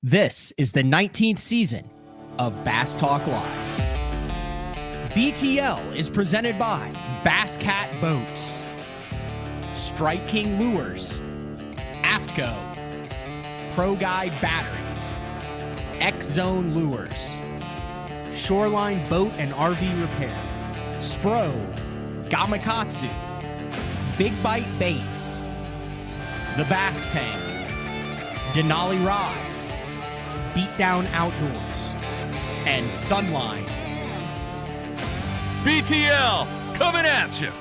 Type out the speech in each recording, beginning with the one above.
This is the 19th season of Bass Talk Live. BTL is presented by Bass Cat Boats, Strike King Lures, Aftco, Pro Guide Batteries, X-Zone Lures, Shoreline Boat and RV Repair, Spro, Gamakatsu, Big Bite Baits, The Bass Tank, Denali Rods, Beatdown Outdoors, and Sunline. BTL coming at you.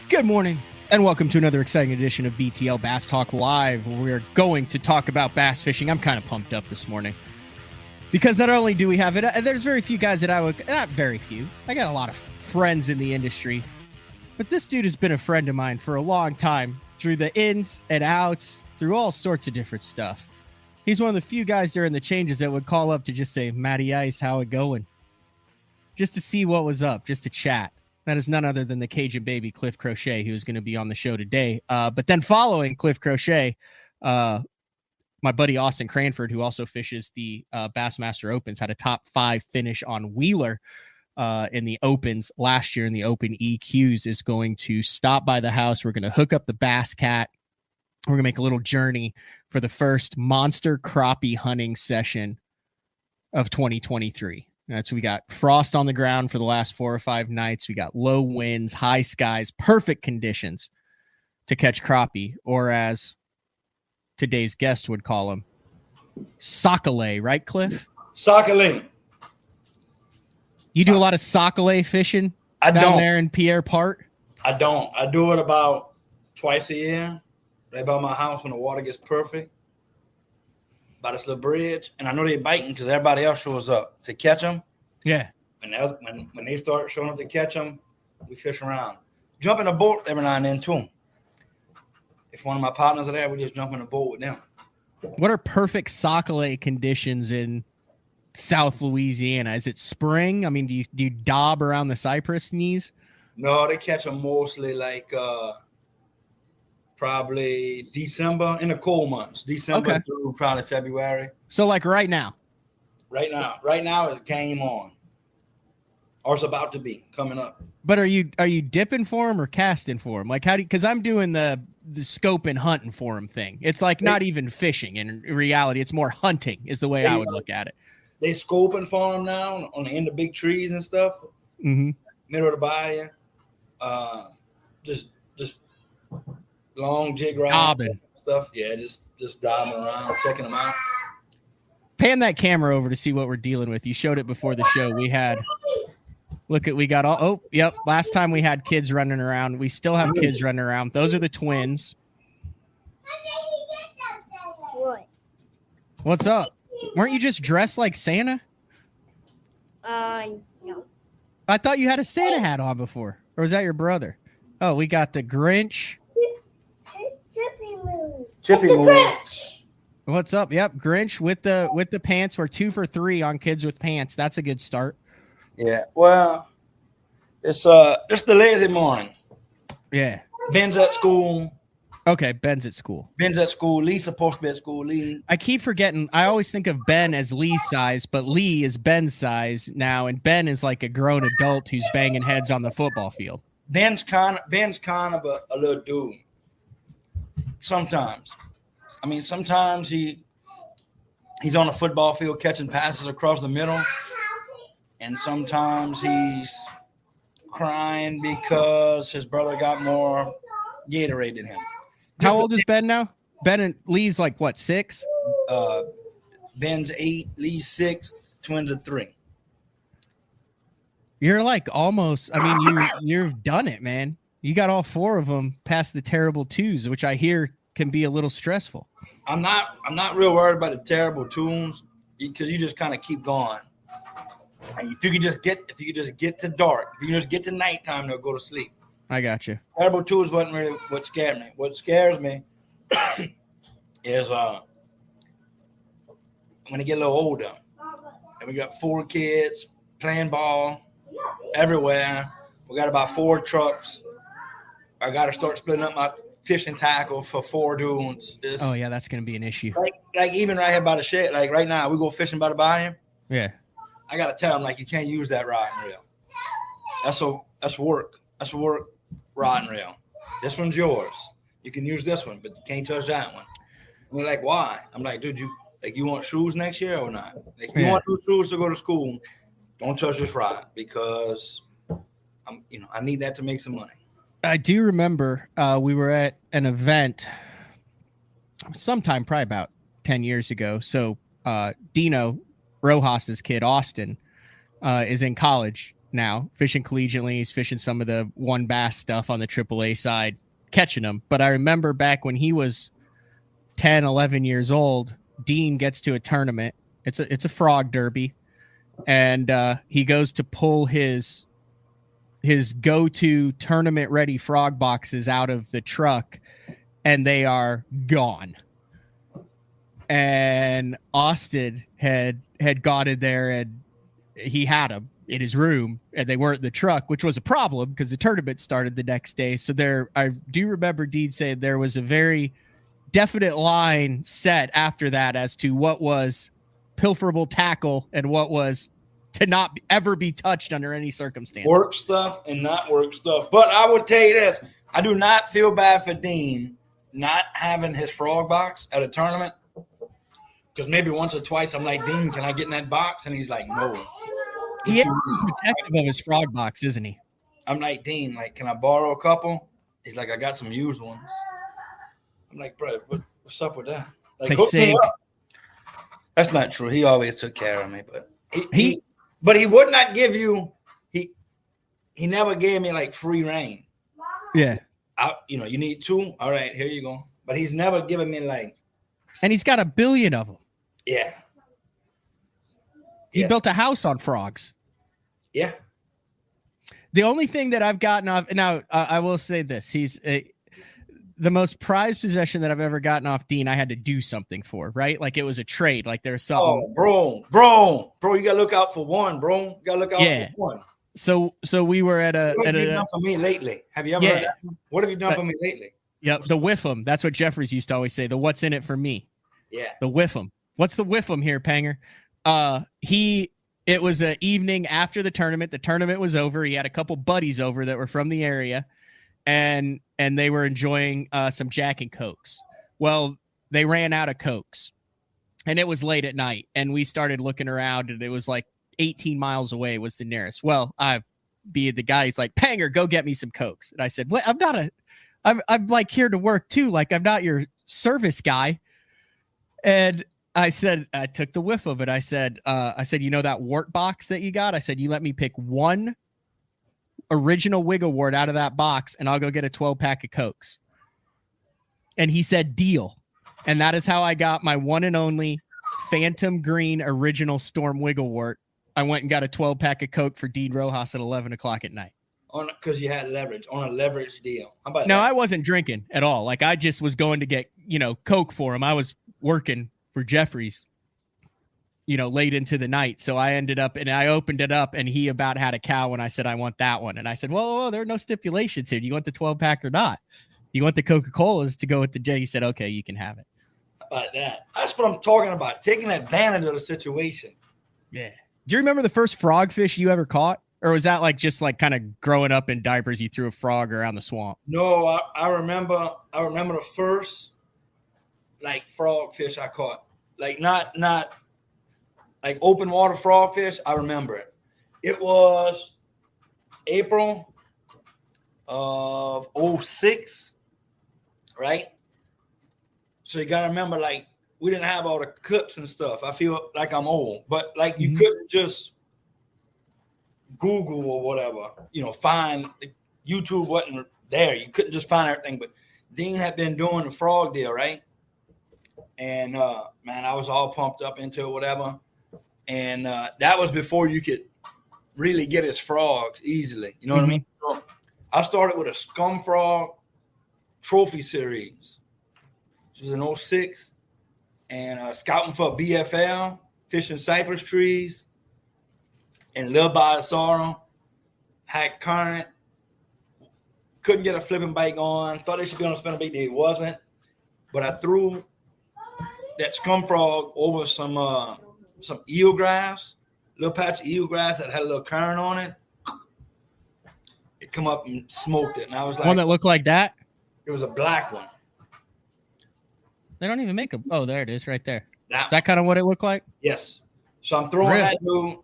Good morning, and welcome to another exciting edition of BTL Bass Talk Live, where we are going to talk about bass fishing. I'm kind of pumped up this morning because not only do we have it, there's very few guys that I would, not very few, I got a lot of friends in the industry, but this dude has been a friend of mine for a long time, through the ins and outs, through all sorts of different stuff. He's one of the few guys during the changes that would call up to just say, Matty Ice, how it going? Just to see what was up, just to chat. That is none other than the Cajun baby, Cliff Crochet, who's going to be on the show today. But then following Cliff Crochet, my buddy Austin Cranford, who also fishes the Bassmaster Opens, had a top 5 finish on Wheeler in the Opens last year in the Open EQs, is going to stop by the house. We're going to hook up the Bass Cat. We're going to make a little journey for the first monster crappie hunting session of 2023. That's we got frost on the ground for the last 4 or 5 nights. We got low winds, high skies, perfect conditions to catch crappie, or as today's guest would call them, sockeye, right, Cliff? Sockeye. You do a lot of sockeye fishing down there in Pierre Part? I don't. I do it about twice a year, right by my house when the water gets perfect, by this little bridge. And I know they're biting because everybody else shows up to catch them. Yeah. When they start showing up to catch them, we fish around. Jump in a boat every now and then, too. If one of my partners are there, we just jump in a boat with them. What are perfect sockeye conditions in South Louisiana? Is it spring? I mean, do you daub around the cypress knees? No, they catch them mostly like probably December, in the cold months. December through probably February. So like right now? Right now is game on. Or it's about to be coming up. But are you dipping for them or casting for them? Like how do you, because I'm doing the scope and hunting for them thing. It's like not even fishing in reality. It's more hunting is the way I would look at it. They scoping for them now on the end of big trees and stuff. Mm-hmm. Middle of the bayou. Just long jig rods stuff. Yeah, just diving around, checking them out. Pan that camera over to see what we're dealing with. You showed it before the show. We got all. Oh, yep. Last time we had kids running around. We still have kids running around. Those are the twins. What? What's up? Weren't you just dressed like Santa? No. I thought you had a Santa hat on before. Or was that your brother? Oh, we got the Grinch. Chippy Grinch. What's up? Yep, Grinch with the pants. We're 2 for 3 on kids with pants. That's a good start. Yeah. Well, it's the lazy morning. Yeah. Ben's at school. Okay, Ben's at school. Lee's supposed to be at school. I keep forgetting. I always think of Ben as Lee's size, but Lee is Ben's size now, and Ben is like a grown adult who's banging heads on the football field. Ben's kind of a little dude. Sometimes. I mean, sometimes he's on a football field catching passes across the middle, and sometimes he's crying because his brother got more Gatorade than him. How old is Ben now? Ben and Lee's like what, 6? Ben's 8, Lee's 6, twins are 3. You're like almost. I mean, you've done it, man. You got all 4 of them past the terrible 2s, which I hear can be a little stressful. I'm not real worried about the terrible 2s because you just kind of keep going. And if you could just get to dark, if you just get to nighttime, they'll go to sleep. I got you. Terrible 2s wasn't really what scared me. What scares me is when they get a little older, and we got 4 kids playing ball everywhere. We got about 4 trucks. I got to start splitting up my fishing tackle for 4 dudes. Oh yeah, that's going to be an issue. like even right here by the shed, like right now, we go fishing by the bayou. Yeah. I gotta tell him like you can't use that rod and reel. That's work. That's work rod and reel. This one's yours. You can use this one, but you can't touch that one. And they're like, why? I'm like, dude, you want shoes next year or not? Like, if you want new shoes to go to school, don't touch this rod because I need that to make some money. I do remember we were at an event sometime probably about 10 years ago. So Dino Rojas's kid, Austin, is in college now, fishing collegiately. He's fishing some of the one bass stuff on the AAA side, catching them. But I remember back when he was 10, 11 years old, Dean gets to a tournament. It's a frog derby. And he goes to pull his go-to tournament-ready frog boxes out of the truck, and they are gone. And Austin had got in there, and he had them in his room, and they weren't in the truck, which was a problem because the tournament started the next day. So I do remember Dean saying there was a very definite line set after that as to what was pilferable tackle and what was to not ever be touched under any circumstance. Work stuff and not work stuff. But I would tell you this, I do not feel bad for Dean not having his frog box at a tournament, because maybe once or twice I'm like, Dean, can I get in that box? And he's like, no. He is protective of his frog box, isn't he? I'm like, Dean, like, can I borrow a couple? He's like, I got some used ones. I'm like, bro, what's up with that? Like, They sink. That's not true. He always took care of me, but he would not give you. He never gave me like free reign. Yeah. You need two. All right, here you go. But he's never given me like. And he's got 1 billion of them. Yeah. He built a house on frogs. Yeah. The only thing that I've gotten off now, I will say this: he's the most prized possession that I've ever gotten off Dean. I had to do something for, right? Like it was a trade. Like there's something. Oh, bro, you gotta look out for one, bro. You gotta look out for one. So we were at a. What have you done for me lately? Have you ever heard that? What have you done for me lately? Yep, the whiff 'em. That's what Jeffries used to always say. The what's in it for me. Yeah. The whiff 'em. What's the whiff 'em here, Panger? It was an evening after the tournament. The tournament was over. He had a couple buddies over that were from the area, and they were enjoying some Jack and Cokes. Well, they ran out of Cokes, and it was late at night, and we started looking around, and it was like 18 miles away was the nearest. Well, the guy, he's like, Panger, go get me some Cokes. And I said, well, I'm like here to work too. Like I'm not your service guy. And I said, I took the whiff of it. I said, you know, that wart box that you got? I said, you let me pick one original wiggle wart out of that box and I'll go get a 12-pack of Cokes. And he said, deal. And that is how I got my one and only Phantom Green original Storm wiggle wart. I went and got a 12-pack of Coke for Dean Rojas at 11 o'clock at night. Because you had leverage on a leverage deal. How about no, that? I wasn't drinking at all. Like I just was going to get, Coke for him. I was working for Jeffries, late into the night. So I ended up and I opened it up and he about had a cow when I said, I want that one. And I said, well, there are no stipulations here. Do you want the 12-pack or not? You want the Coca-Colas to go with the J? He said, okay, you can have it. How about that? That's what I'm talking about. Taking advantage of the situation. Yeah. Do you remember the first frog fish you ever caught? Or was that just kind of growing up in diapers, you threw a frog around the swamp? No, I remember the first frog fish I caught. Not like open water frog fish. I remember it. It was April of 2006, right? So you gotta remember, we didn't have all the clips and stuff. I feel like I'm old, but you couldn't just Google or whatever, find. YouTube wasn't there. You couldn't just find everything. But Dean had been doing the frog deal, right? And man, I was all pumped up into it, whatever. And that was before you could really get his frogs easily. You know what I mean? So I started with a Scum Frog Trophy Series. This was in 2006. And scouting for BFL, fishing cypress trees, and Lil Biosaurum, had current, couldn't get a flipping bite on, thought they should be on a spinner bait, they wasn't. But I threw that scum frog over some eelgrass, little patch of eelgrass that had a little current on it. It come up and smoked it, and I was like, one that looked like that. it was a black one. They don't even make them. Oh, there it is, right there. Now, Is that kind of what it looked like? yes. So I'm throwing Really? that dude,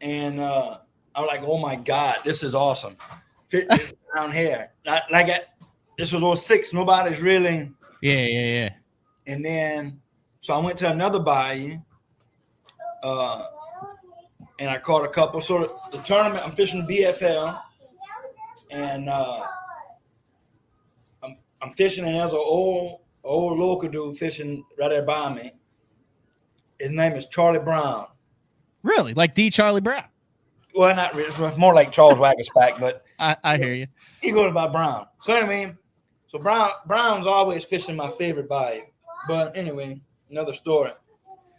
and I'm like, oh my god, this is awesome. Fit down here, this was 06. Nobody's really. Yeah. And then, so I went to another bayou, and I caught a couple. So the tournament, I'm fishing BFL, and I'm fishing, and there's an old local dude fishing right there by me. His name is Charlie Brown. Really? Like the Charlie Brown? Well, not really. It's more like Charles Waggersback, but I hear you. he goes by Brown. So anyway, Brown's always fishing my favorite bayou. But anyway, another story.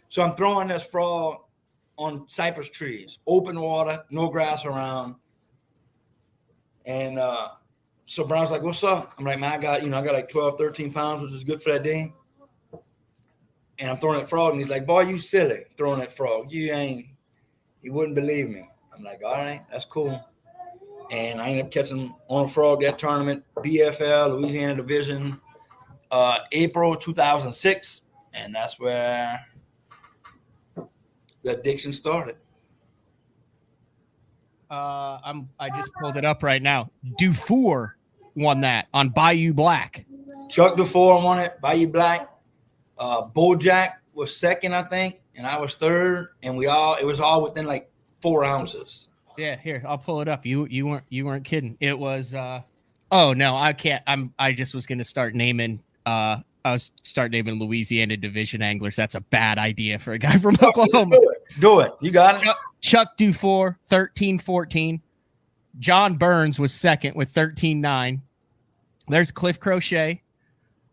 So I'm throwing this frog on cypress trees, open water, no grass around. And so Brown's like, what's up? I'm like, man, I got like 12, 13 pounds, which is good for that day. And I'm throwing that frog, and he's like, boy, you silly throwing that frog. You wouldn't believe me. I'm like, all right, that's cool. And I ended up catching on a frog that tournament, BFL, Louisiana Division, April 2006. And that's where the addiction started. I just pulled it up right now. Dufour won that on Bayou Black. Chuck Dufour won it, Bayou Black. Bojack was second, I think, and I was third. And it was all within like 4 ounces. Yeah, here, I'll pull it up. You weren't kidding. It was oh no, I can't. I just was gonna start naming Louisiana Division anglers. That's a bad idea for a guy from Oklahoma. Do it. You got it. Chuck Dufour, 13-14. John Burns was second with 13-9. There's Cliff Crochet,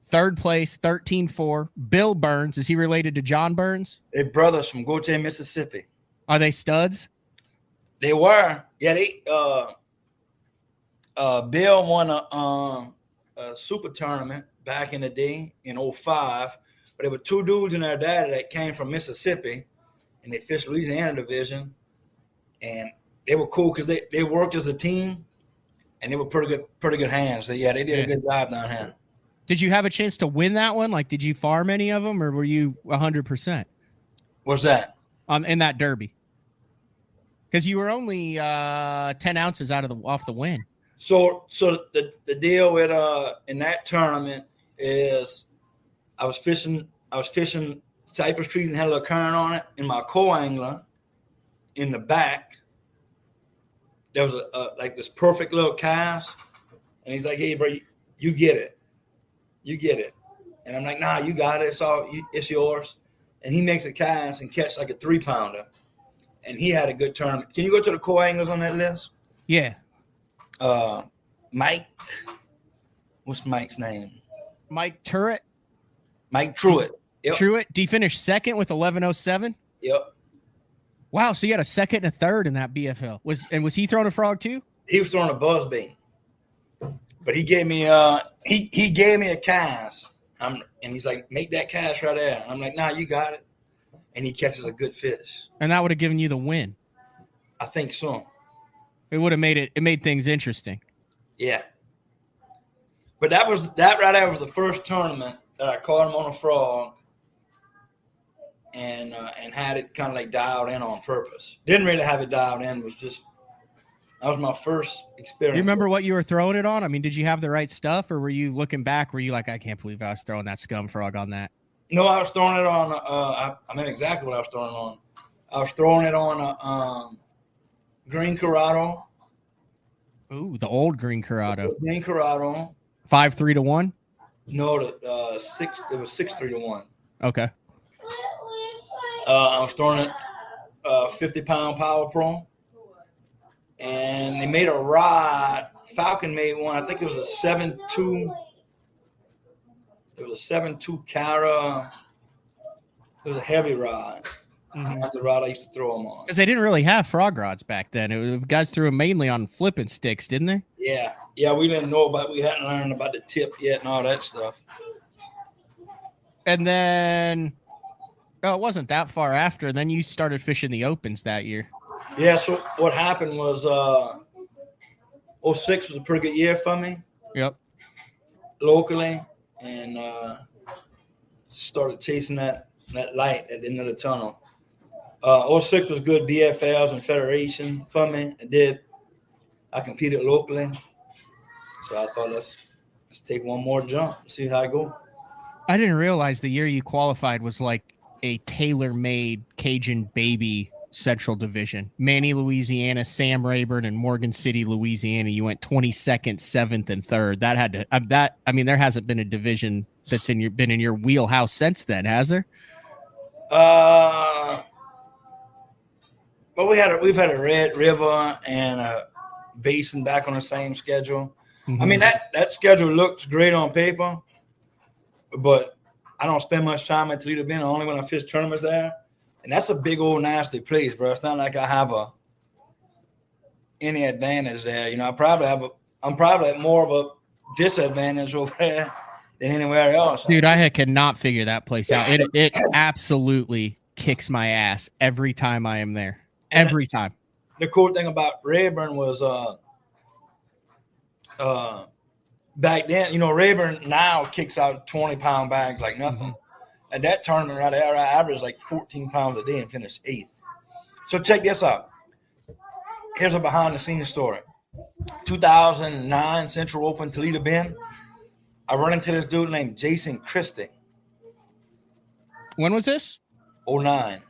third place, 13-4. Bill Burns, is he related to John Burns? They're brothers from Gautier, Mississippi. Are they studs? They were. Yeah, Bill won a super tournament back in the day in 05. But there were 2 dudes in their daddy that came from Mississippi, and they fished Louisiana Division. And they were cool because they worked as a team, and they were pretty good hands. So, yeah, they did a good job down here. Did you have a chance to win that one? Like, did you farm any of them, or were you 100%? What's that? In that derby? Because you were only 10 ounces off the win. So the deal with in that tournament is I was fishing cypress trees and had a little current on it. In my co-angler, in the back, there was a like this perfect little cast, and he's like, "Hey, bro, you get it, And I'm like, "Nah, you got it. It's yours." And he makes a cast and catch like a 3-pounder, and he had a good tournament. Can you go to the co-anglers on that list? Yeah. Mike, what's Mike's name? Mike Turret. Mike Truitt. Yep. Truitt. Did he finish second with 11:07? Yep. Wow. So you had a second and a third in that BFL. Was he throwing a frog too? He was throwing a buzzbait, but he gave me he gave me a cast. And he's like, make that cast right there. And I'm like, nah, you got it. And he catches a good fish. And that would have given you the win. I think so. It would have made things interesting. Yeah. But that right there was the first tournament that I caught him on a frog and had it kind of like dialed in on purpose. Didn't really have it dialed in. That was my first experience. You remember what you were throwing it on? I mean, did you have the right stuff, or were you looking back? Were you like, I can't believe I was throwing that scum frog on that? No, I was throwing it on. I mean exactly what I was throwing it on. I was throwing it on green Corrado. Ooh, the old green Corrado. Green Corrado. 5-3-1. No, it was 6-3-1. Okay. I was throwing it 50-pound Power Pro. And they made a rod. Falcon made one. I think it was a 7.2. It was a 7.2 Cara. It was a heavy rod. Mm-hmm. That's the rod I used to throw them on. Because they didn't really have frog rods back then. Guys threw them mainly on flipping sticks, didn't they? Yeah. Yeah, we didn't know we hadn't learned about the tip yet and all that stuff. And then Oh, it wasn't that far after. Then you started fishing the opens that year. Yeah, so what happened was 06 was a pretty good year for me Yep. locally, and started chasing that light at the end of the tunnel. 06 was good BFLs and Federation for me. I competed locally. So I thought let's take one more jump, see how I go. I didn't realize the year you qualified was like a tailor-made Cajun baby Central Division. Manny, Louisiana, Sam Rayburn, and Morgan City, Louisiana. You went 22nd, 7th, and 3rd. That had to there hasn't been a division that's been in your wheelhouse since then, has there? But we've had a Red River and a Basin back on the same schedule. Mm-hmm. I mean that schedule looks great on paper, but I don't spend much time at Toledo Bend. Only when I fish tournaments there, and that's a big old nasty place, bro. It's not like I have any advantage there. You know, I'm probably at more of a disadvantage over there than anywhere else. Dude, I cannot figure that place out. It absolutely kicks my ass every time I am there. Every time. The cool thing about Rayburn was back then, you know, Rayburn now kicks out 20-pound bags like nothing. Mm-hmm. At that tournament right there, I averaged like 14 pounds a day and finished 8th. So check this out. Here's a behind-the-scenes story. 2009 Central Open Toledo Bend. I run into this dude named Jason Christie. When was this? 09.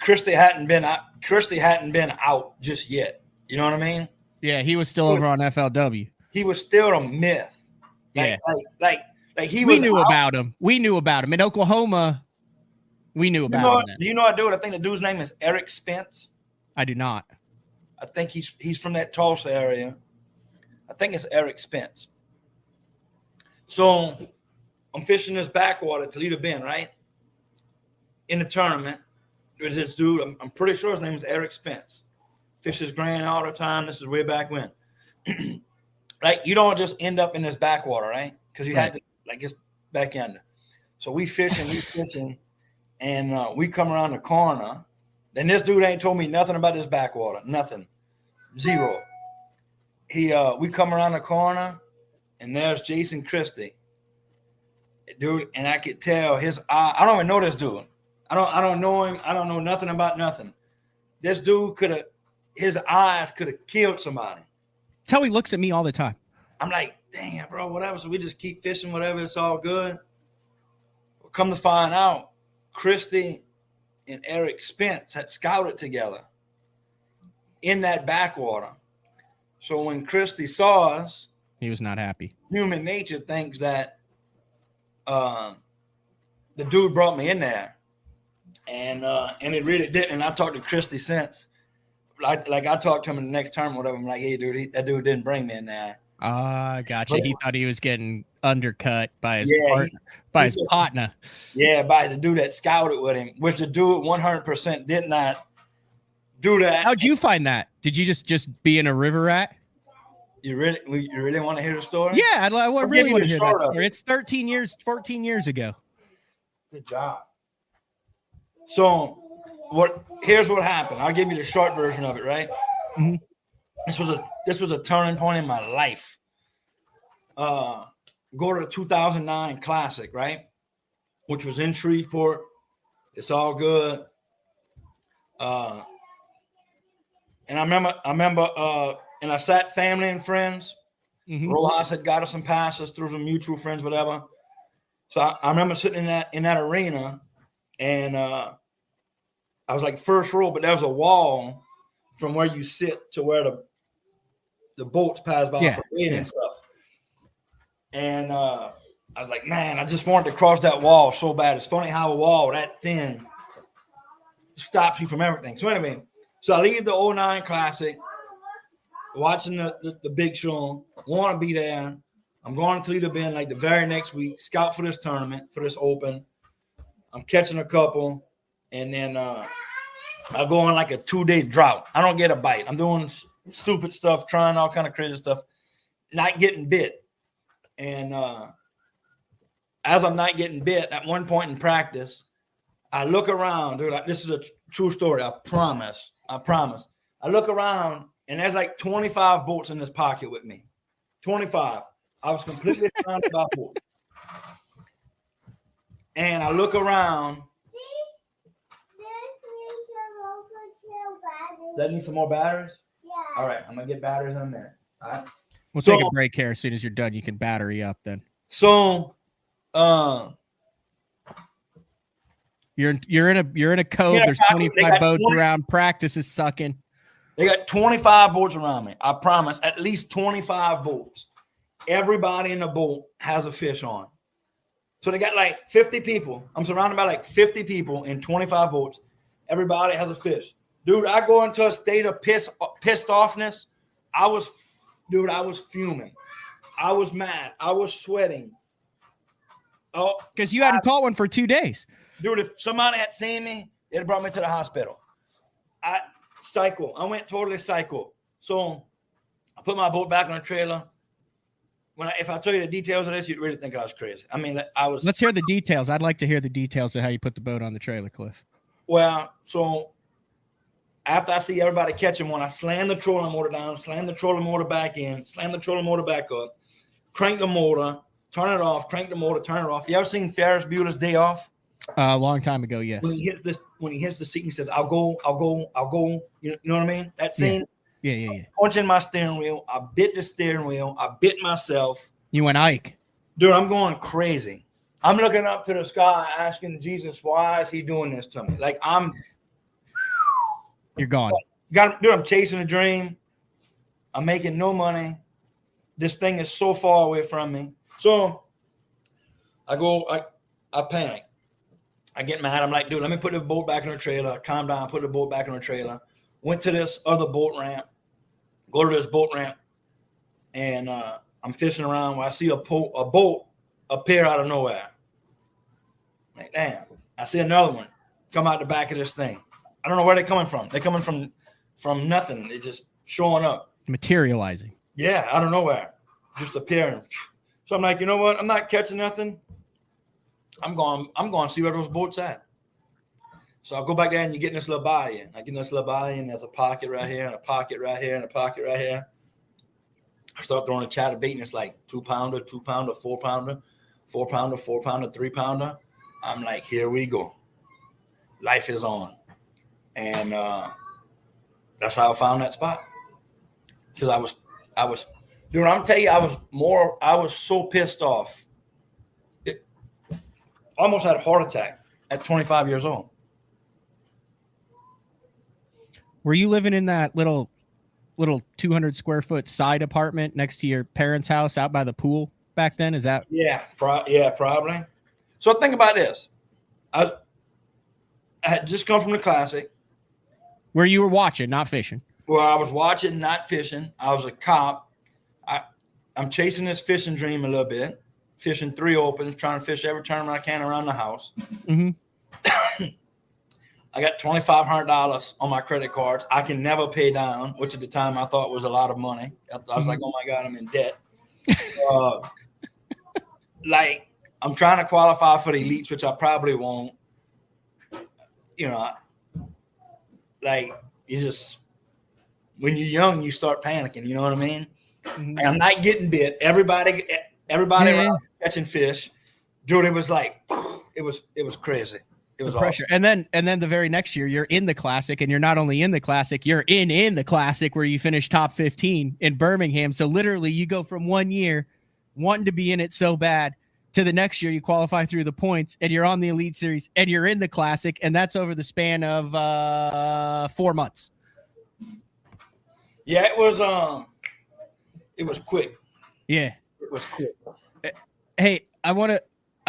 Christie hadn't been out just yet. You know what I mean? Yeah, he was still over on FLW. He was still a myth. Like he was. We knew about him. We knew about him in Oklahoma. We knew about him. Do you know a dude? I think the dude's name is Eric Spence. I do not. I think he's from that Tulsa area. I think it's Eric Spence. So I'm fishing this backwater at Toledo Bend, right? In the tournament. There's this dude, I'm pretty sure his name is Eric Spence. Fishes Grand all the time. This is way back when. Like, you don't just end up in this backwater, right? Because you had to, like, just back under. So we fishing, and we come around the corner. Then this dude ain't told me nothing about this backwater. Nothing. Zero. We come around the corner, and there's Jason Christie. Dude, and I could tell his eye. I don't even know this dude. I don't know him. I don't know nothing about nothing. This dude his eyes could have killed somebody. That's how he looks at me all the time. I'm like, damn, bro, whatever. So we just keep fishing, whatever. It's all good. Well, come to find out, Christie and Eric Spence had scouted together in that backwater. So when Christie saw us, he was not happy. Human nature thinks that the dude brought me in there. And it really didn't. And I talked to Christie since. Like I talked to him in the next term, whatever. I'm like, hey, dude, that dude didn't bring me in there. Gotcha. He thought he was getting undercut by his partner. Yeah, by the dude that scouted with him, which the dude 100% did not do that. How'd you find that? Did you just be in a river rat? You really want to hear the story? Yeah, I really want to hear that story. It's 14 years ago. Good job. So here's what happened. I'll give you the short version of it, right? Mm-hmm. This was a turning point in my life. Go to the 2009 Classic, right? Which was in Shreveport. It's all good. And I remember and I sat family and friends. Mm-hmm. Rojas had got us some passes through some mutual friends, whatever. So I remember sitting in that arena, and I was like first row, but there was a wall from where you sit to where the boats pass by for waiting and stuff. And I was like, man, I just wanted to cross that wall so bad. It's funny how a wall that thin stops you from everything. So anyway, I leave the 09 Classic, watching the big show, want to be there. I'm going to Toledo Bend like the very next week, scout for this tournament, for this open. I'm catching a couple, and then I go on like a 2-day drought. I don't get a bite. I'm doing stupid stuff, trying all kind of crazy stuff, not getting bit. And as I'm not getting bit, at one point in practice, I look around, dude. This is a true story. I promise. I look around, and there's like 25 bolts in this pocket with me. 25. I was completely surrounded by bolts. And I look around. That needs some more batteries? Yeah. All right, I'm going to get batteries on there. All right. We'll take a break here. As soon as you're done, you can battery up then. So, you're in a cove. There's 25 boats around. Practice is sucking. They got 25 boats around me. I promise, at least 25 boats. Everybody in the boat has a fish on. So they got like 50 people. I'm surrounded by like 50 people in 25 boats. Everybody has a fish. Dude, I go into a state of pissed offness. I was fuming. I was mad. I was sweating. Oh, because you hadn't caught one for 2 days. Dude, if somebody had seen me, they'd brought me to the hospital. I went totally psycho. So I put my boat back on the trailer. If I tell you the details of this, you'd really think I was crazy. I mean, Let's hear the details. I'd like to hear the details of how you put the boat on the trailer, Cliff. Well, so after I see everybody catching one, I slam the trolling motor down, slam the trolling motor back in, slam the trolling motor back up, crank the motor, turn it off, crank the motor, turn it off. You ever seen Ferris Bueller's Day Off? A long time ago, yes. When he hits the seat, he says, I'll go. You know what I mean? That scene? Yeah. Punching my steering wheel. I bit the steering wheel. I bit myself. You went Ike. Dude, I'm going crazy. I'm looking up to the sky asking Jesus, why is he doing this to me? Like You're gone. Dude, I'm chasing a dream. I'm making no money. This thing is so far away from me. So I panic. I get mad. I'm like, dude, let me put the boat back in the trailer. I calm down, put the boat back in the trailer. Went to this other boat ramp. Go to this boat ramp. And I'm fishing around where I see a boat appear out of nowhere. Like, damn. I see another one come out the back of this thing. I don't know where they're coming from. They're coming from nothing. They're just showing up. Materializing. Yeah, out of nowhere. Just appearing. So I'm like, you know what? I'm not catching nothing. I'm going to see where those boats at. So I'll go back there and you get in this little body. I get in this little body and there's a pocket right here and a pocket right here and a pocket right here. I start throwing a chatterbait and it's like 2 pounder, 2 pounder, 4 pounder, 4 pounder, 4 pounder, 3 pounder. I'm like, here we go. Life is on. And that's how I found that spot. Because I was, dude, I'm telling you, I was so pissed off. I almost had a heart attack at 25 years old. Were you living in that little 200 square foot side apartment next to your parents' house out by the pool back then? Is that? Yeah, probably. So think about this. I had just come from the Classic. Where you were watching, not fishing. Well, I was watching, not fishing. I was a cop. I'm chasing this fishing dream a little bit. Fishing 3 opens, trying to fish every tournament I can around the house. Mm-hmm. I got $2,500 on my credit cards. I can never pay down, which at the time I thought was a lot of money. I was like, oh my God, I'm in debt. Like, I'm trying to qualify for the elites, which I probably won't. You know, like, you just, when you're young, you start panicking. You know what I mean? Mm-hmm. I'm not getting bit. Everybody around catching fish. Dude, it was like, it was crazy. It was pressure. Awesome. And then the very next year, you're in the Classic, and you're not only in the Classic, you're in the Classic where you finished top 15 in Birmingham. So literally, you go from 1 year wanting to be in it so bad to the next year you qualify through the points, and you're on the Elite Series, and you're in the Classic, and that's over the span of 4 months. Yeah, it was quick. Yeah, it was quick. Hey, I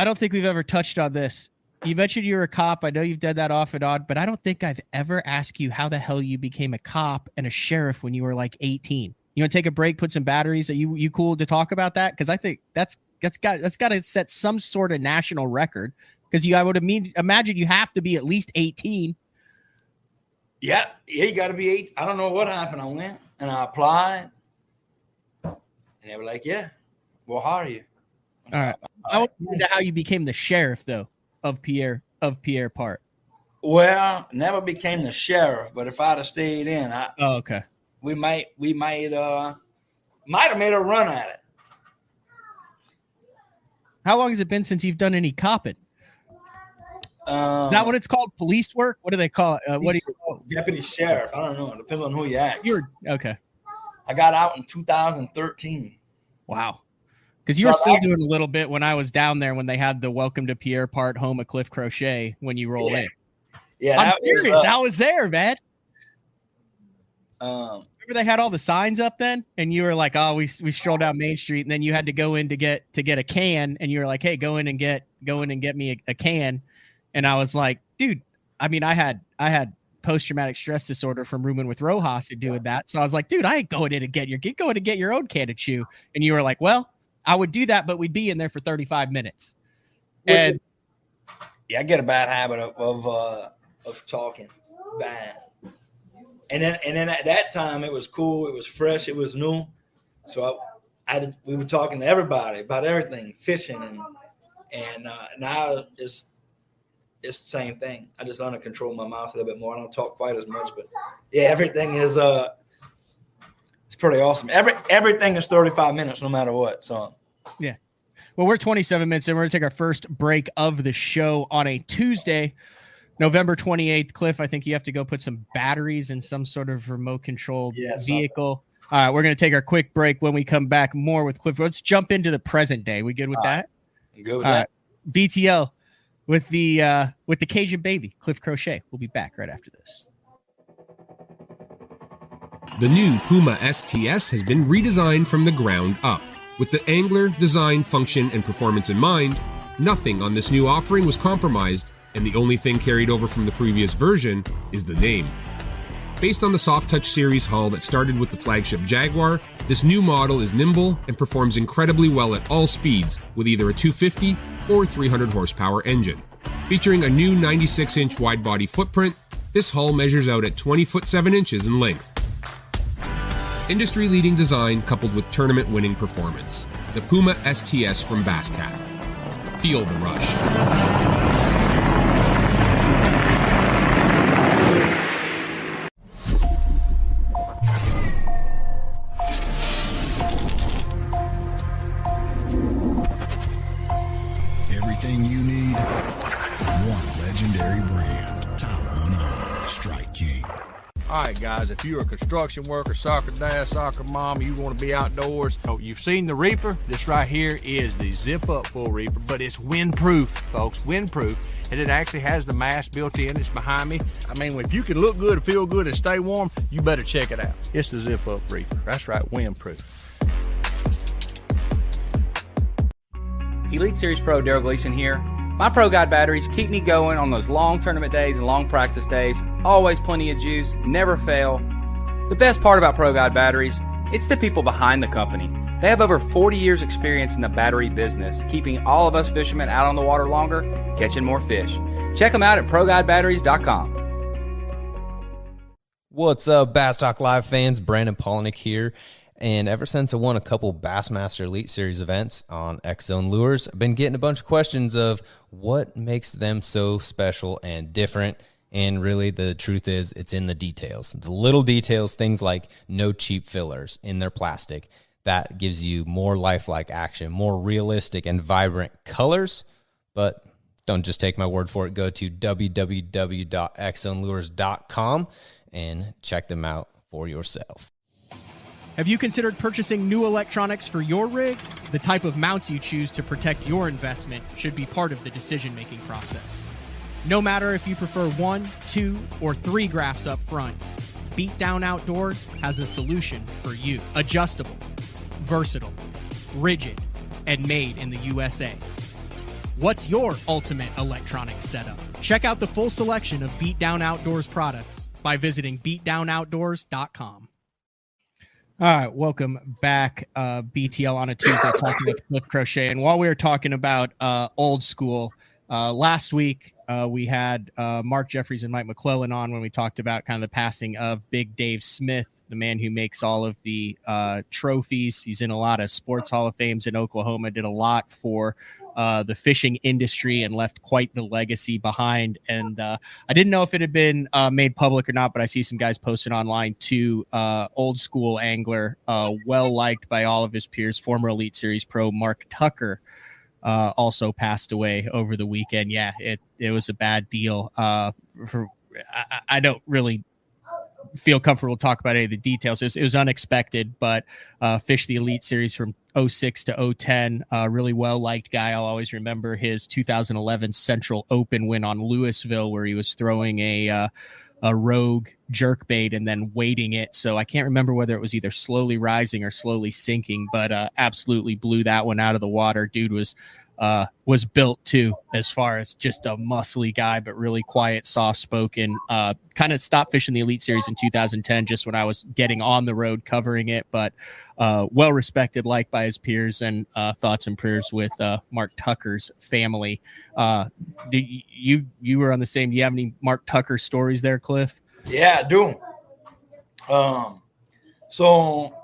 don't think we've ever touched on this. You mentioned you're a cop. I know you've done that off and on, but I don't think I've ever asked you how the hell you became a cop and a sheriff when you were like 18. You want to take a break, put some batteries? Are you cool to talk about that? Because I think that's got to set some sort of national record. Because I would imagine you have to be at least 18. Yeah, you got to be 8. I don't know what happened. I went and I applied, and they were like, "Yeah, we'll hire you." All right. I want to know how you became the sheriff, though, of Pierre Part. Well, never became the sheriff, but if I'd have stayed in, Okay. we might have made a run at it. How long has it been since you've done any copping? Is that what it's called? Police work? What do they call it? What do you call it? Deputy sheriff? I don't know. It depends on who you ask. Okay. I got out in 2013. Wow. Because you were still doing a little bit when I was down there when they had the Welcome to Pierre Part home of Cliff Crochet when you roll in. Yeah, I'm serious. I was there, man. Um, Remember they had all the signs up then, and you were like, "Oh, we strolled down Main Street," and then you had to go in to get a can, and you were like, "Hey, go in and get me a can," and I was like, "Dude, I mean, I had post-traumatic stress disorder from rooming with Rojas and doing that, so I was like, dude, I ain't going in to get your own can of chew," and you were like, "Well, I would do that, but we'd be in there for 35 minutes." I get a bad habit of talking bad. And then at that time it was cool, it was fresh, it was new. So we were talking to everybody about everything, fishing and now it's the same thing. I just learned to control my mouth a little bit more. I don't talk quite as much, but yeah, everything is it's pretty awesome. Everything is 35 minutes no matter what. So yeah. Well, we're 27 minutes in. We're going to take our first break of the show on a Tuesday, November 28th. Cliff, I think you have to go put some batteries in some sort of remote-controlled vehicle. All right, we're going to take our quick break. When we come back, more with Cliff. Let's jump into the present day. We good with that? Good with that. BTL with the Cajun baby, Cliff Crochet. We'll be back right after this. The new Puma STS has been redesigned from the ground up. With the angler, design, function, and performance in mind, nothing on this new offering was compromised, and the only thing carried over from the previous version is the name. Based on the Soft Touch series hull that started with the flagship Jaguar, this new model is nimble and performs incredibly well at all speeds with either a 250 or 300 horsepower engine. Featuring a new 96-inch wide-body footprint, this hull measures out at 20 foot 7 inches in length. Industry-leading design coupled with tournament-winning performance. The Puma STS from Basscat. Feel the rush. Everything you need, one legendary brand. Taiwan Strike King. All right, guys, if you're a construction worker, soccer dad, soccer mom, you want to be outdoors, you've seen the Reaper. This right here is the zip-up full Reaper, but it's windproof, folks, windproof. And it actually has the mast built in. It's behind me. I mean, if you can look good, feel good, and stay warm, you better check it out. It's the zip-up Reaper. That's right, windproof. Elite Series Pro Daryl Gleason here. My Pro Guide batteries keep me going on those long tournament days and long practice days. Always plenty of juice, never fail. The best part about Pro Guide batteries, it's the people behind the company. They have over 40 years experience in the battery business, keeping all of us fishermen out on the water longer, catching more fish. Check them out at ProGuideBatteries.com. What's up, Bass Talk Live fans? Brandon Polnick here. And ever since I won a couple Bassmaster Elite Series events on X-Zone Lures, I've been getting a bunch of questions of what makes them so special and different. And really, the truth is, it's in the details. The little details, things like no cheap fillers in their plastic. That gives you more lifelike action, more realistic and vibrant colors. But don't just take my word for it. Go to www.xzonelures.com and check them out for yourself. Have you considered purchasing new electronics for your rig? The type of mounts you choose to protect your investment should be part of the decision-making process. No matter if you prefer 1, 2, or 3 graphs up front, Beatdown Outdoors has a solution for you. Adjustable, versatile, rigid, and made in the USA. What's your ultimate electronics setup? Check out the full selection of Beatdown Outdoors products by visiting beatdownoutdoors.com. All right, welcome back, BTL on a Tuesday, talking with Cliff Crochet. And while we were talking about old school, Last week, we had Mark Jeffries and Mike McClellan on when we talked about kind of the passing of Big Dave Smith, the man who makes all of the trophies. He's in a lot of sports Hall of Fames in Oklahoma, did a lot for the fishing industry and left quite the legacy behind. And I didn't know if it had been made public or not, but I see some guys posted online too. Old school angler, well liked by all of his peers, former Elite Series pro Mark Tucker, also passed away over the weekend. Yeah, it was a bad deal. I don't really feel comfortable to talk about any of the details. It was unexpected, but fished the Elite Series from 06 to 010. Really well-liked guy. I'll always remember his 2011 Central Open win on Louisville, where he was throwing a rogue jerkbait and then weighting it. So I can't remember whether it was either slowly rising or slowly sinking, but absolutely blew that one out of the water. Dude was built too, as far as just a muscly guy, but really quiet, soft-spoken. Kind of stopped fishing the Elite Series in 2010, just when I was getting on the road covering it, but well-respected, liked by his peers, and thoughts and prayers with Mark Tucker's family. You were on the same. Do you have any Mark Tucker stories there, Cliff? Yeah, I do. So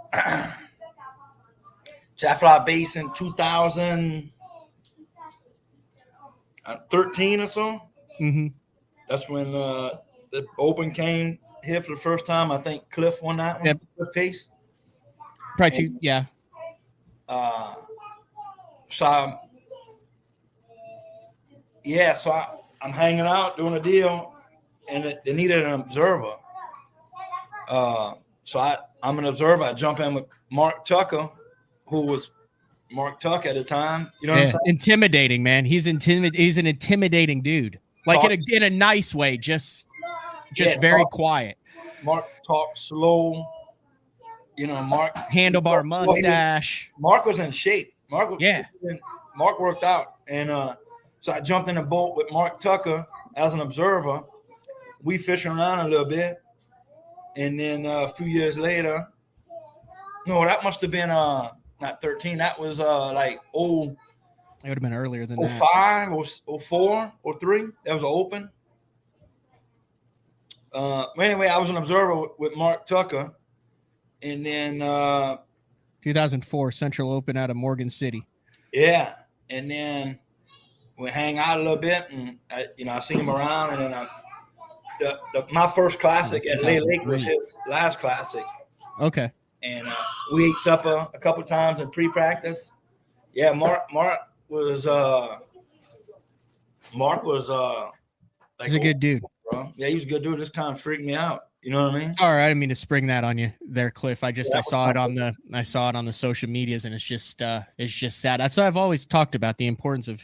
Jaffly Base in 2013 or so. Mm-hmm. That's when the Open came here for the first time. I think Cliff won that one. Yep. Cliff Pace. Probably two, yeah. So I'm hanging out doing a deal, and they needed an observer. So I'm an observer. I jump in with Mark Tucker, who was Mark Tucker at the time. You know what I'm saying? Intimidating, man. He's an intimidating dude. Like in a nice way, just very quiet. Mark talked slow. You know, Mark handlebar mustache. Mark was in shape. Mark worked out, and so I jumped in the boat with Mark Tucker as an observer. We fishing around a little bit, and then a few years later, no, that must have been not 13. That was like it would have been earlier than 05 or 04 or 03. That was an Open. Anyway, I was an observer with Mark Tucker, and then 2004 Central Open out of Morgan City. Yeah, and then we hang out a little bit, and I see him around, and then my first classic at Lay Lake was his last classic. Okay. And we ate supper a couple times in pre-practice. Yeah, Mark was like, he's a good dude, bro. Yeah, he was a good dude. This kind of freaked me out. You know what I mean? All right, I didn't mean to spring that on you there, Cliff. I saw it on the social medias, and it's just sad. That's why I've always talked about the importance of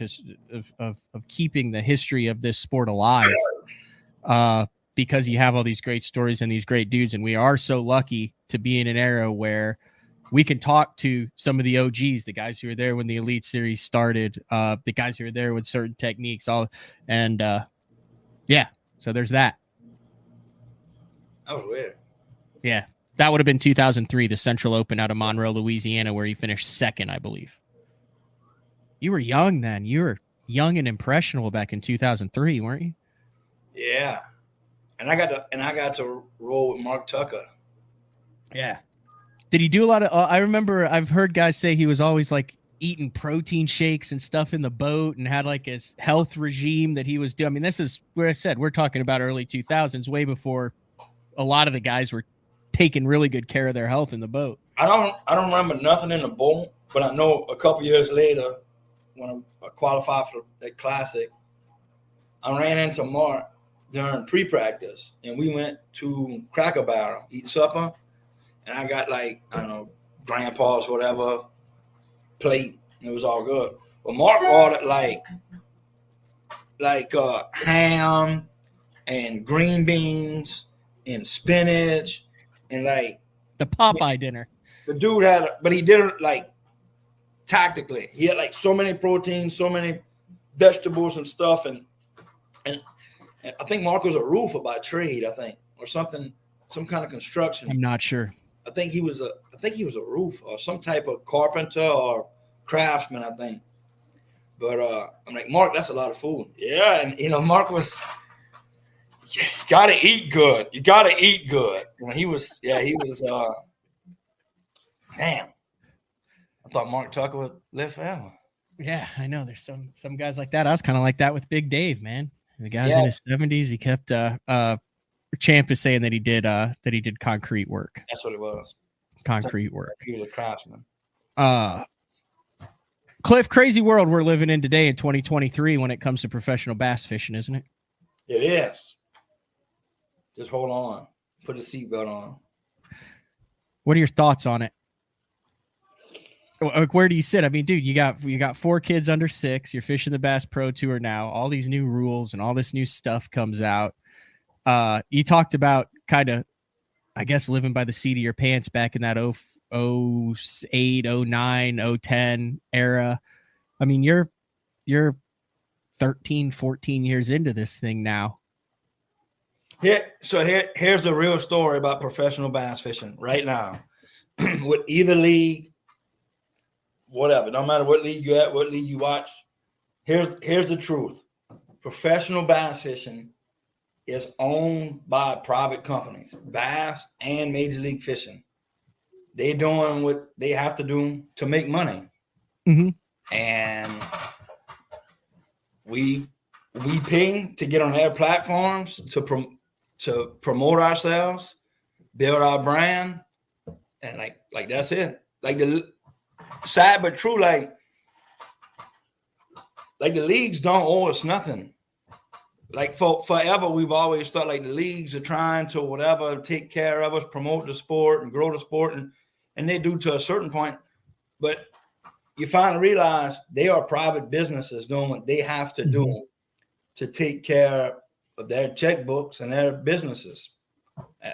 keeping the history of this sport alive. Because you have all these great stories and these great dudes, and we are so lucky to be in an era where we can talk to some of the OGs, the guys who were there when the Elite Series started, the guys who were there with certain techniques, so there's that. That was weird. Yeah, that would have been 2003, the Central Open out of Monroe, Louisiana, where he finished second, I believe. You were young then. You were young and impressionable back in 2003, weren't you? Yeah. And I got to roll with Mark Tucker. Yeah. Did he do a lot of? I remember I've heard guys say he was always like eating protein shakes and stuff in the boat, and had like his health regime that he was doing. I mean, this is where I said we're talking about early 2000s, way before a lot of the guys were taking really good care of their health in the boat. I don't remember nothing in the boat, but I know a couple years later when I qualified for that classic, I ran into Mark during pre-practice, and we went to Cracker Barrel, eat supper, and I got like, I don't know, grandpa's whatever plate, and it was all good. But Mark ordered like ham and green beans and spinach and like the Popeye dinner. The dude but he did it like tactically. He had like so many proteins, so many vegetables and stuff, and I think Mark was a roofer by trade, I think, or something, some kind of construction. I'm not sure. I think he was a roofer or some type of carpenter or craftsman, I think. But I'm like, Mark, that's a lot of food. Yeah, and Mark was, you gotta eat good. You gotta eat good. He was. Man, I thought Mark Tucker would live forever. Yeah, I know. There's some guys like that. I was kind of like that with Big Dave, man. The guy's in his 70s. He kept Champ is saying that he did concrete work. That's what it was. Concrete work. He was a craftsman. Cliff, crazy world we're living in today in 2023 when it comes to professional bass fishing, isn't it? It is. Just hold on. Put a seatbelt on. What are your thoughts on it? Where do you sit? I mean, dude, you got 4 kids under 6. You're fishing the Bass Pro Tour now. All these new rules and all this new stuff comes out. You talked about kind of, I guess, living by the seat of your pants back in that 08, 09, 010 era. I mean, you're 13, 14 years into this thing now. Here's the real story about professional bass fishing right now. With either league, whatever, no matter what league you're at, what league you watch, here's the truth. Professional bass fishing is owned by private companies, bass and Major League Fishing. They're doing what they have to do to make money. Mm-hmm. And we pay to get on their platforms to promote ourselves, build our brand, and like that's it. Like the sad but true, like the leagues don't owe us nothing. Like forever, we've always thought like the leagues are trying to whatever take care of us, promote the sport and grow the sport, and they do to a certain point. But you finally realize they are private businesses doing what they have to do to take care of their checkbooks and their businesses.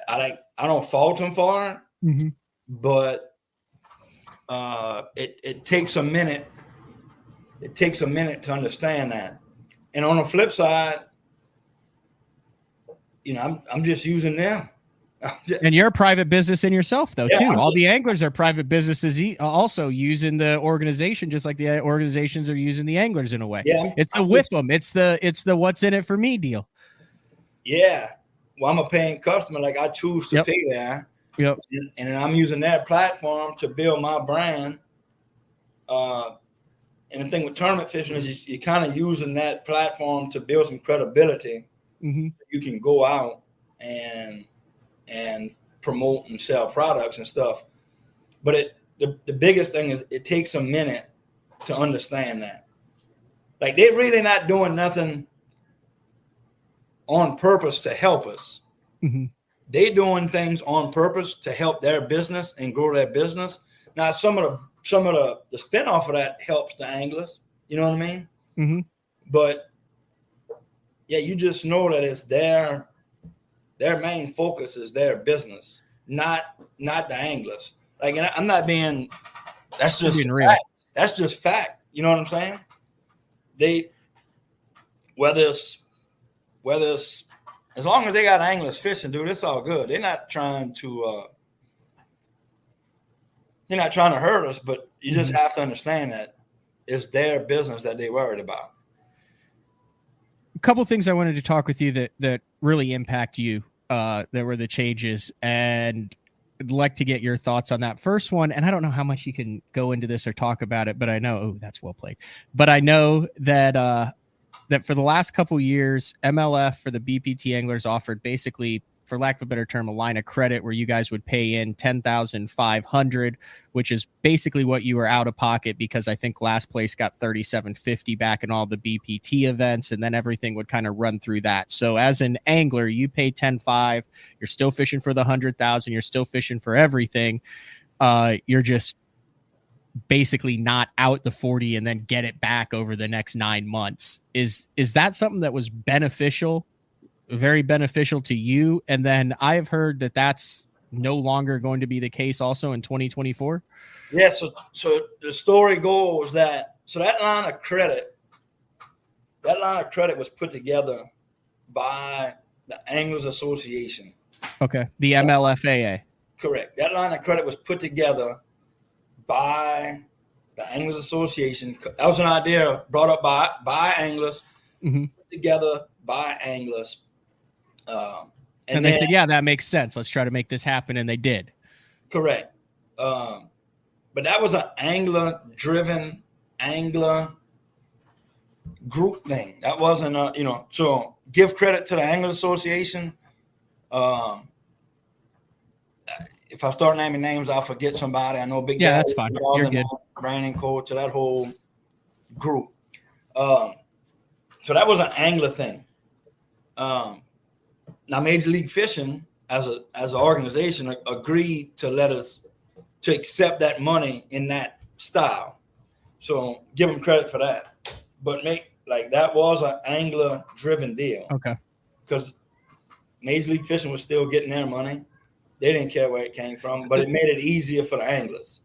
I don't fault them for it, but it takes a minute. It takes a minute to understand that. And on the flip side, I'm just using them. And you're a private business in yourself, though, too. All the anglers are private businesses, also using the organization, just like the organizations are using the anglers in a way. Yeah, it's the with them. It's the what's in it for me deal. Yeah, well, I'm a paying customer. Like I choose to pay there. Yep. And I'm using that platform to build my brand. And the thing with tournament fishing is you're kind of using that platform to build some credibility. Mm-hmm. You can go out and promote and sell products and stuff. But the biggest thing is it takes a minute to understand that. Like they're really not doing nothing on purpose to help us. Mm-hmm. They doing things on purpose to help their business and grow their business. Now, some of the spinoff of that helps the anglers. You know what I mean? Mm-hmm. But yeah, you just know that it's their main focus is their business, not the anglers. Like, and I'm not being. That's just fact. That's just fact. You know what I'm saying? They whether it's as long as they got anglers fishing, dude, it's all good. They're not trying to hurt us, but you just have to understand that it's their business that they're worried about. A couple of things I wanted to talk with you that really impact you, that were the changes, and I'd like to get your thoughts on that. First one, and I don't know how much you can go into this or talk about it, but I know, that's well played. But I know that that for the last couple years, MLF for the BPT anglers offered basically, for lack of a better term, a line of credit where you guys would pay in $10,500, which is basically what you were out of pocket, because I think last place got $3,750 back in all the BPT events, and then everything would kind of run through that. So as an angler, you pay $10,500, you're still fishing for the $100,000, you're still fishing for everything. You're just basically not out the 40 and then get it back over the next 9 months. Is that something that was beneficial? Very beneficial to you? And then I have heard that that's no longer going to be the case also in 2024. Yeah. So the story goes that line of credit was put together by the Anglers Association. Okay. The MLFAA. Correct. That line of credit was put together by the Anglers Association. That was an idea brought up by anglers, put together by anglers. And they said, yeah, that makes sense. Let's try to make this happen. And they did. Correct. But that was an angler-driven, angler group thing. That wasn't so give credit to the Anglers Association. If I start naming names, I'll forget somebody. I know Big Yeah, Daddy, that's fine. You're good. Brandon Cole, to that whole group. So that was an angler thing. Now Major League Fishing as an organization agreed to let us to accept that money in that style. So give them credit for that. But that was an angler driven deal. Okay. Because Major League Fishing was still getting their money. They didn't care where it came from, but it made it easier for the anglers.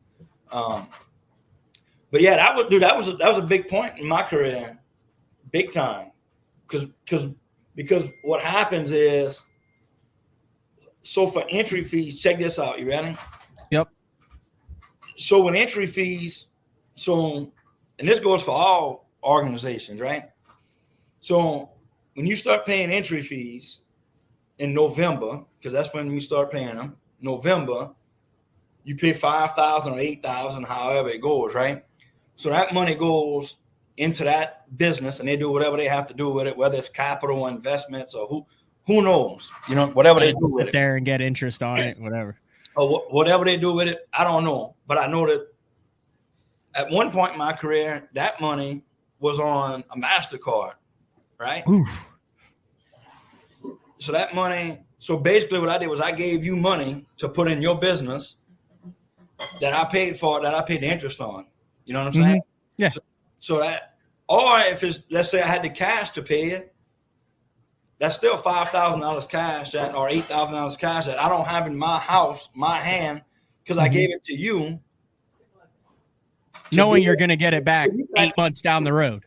But yeah, that was a big point in my career, big time. Because what happens is, so for entry fees, check this out. You ready? Yep. So when entry fees, and this goes for all organizations, right? So when you start paying entry fees in November, because that's when we start paying them, November, you pay $5,000 or $8,000, however it goes, right? So that money goes into that business, and they do whatever they have to do with it, whether it's capital investments or who knows, whatever they do with it. There and get interest on it, whatever. Or whatever they do with it, I don't know. But I know that at one point in my career, that money was on a MasterCard, right? Oof. So that money, so basically what I did was I gave you money to put in your business that I paid for, that I paid the interest on. You know what I'm saying? Yeah. So that, or if it's, let's say I had the cash to pay it, that's still $5,000 cash or $8,000 cash that I don't have in my house, my hand, because I gave it to you. Knowing you're going to get it back 8 months down the road.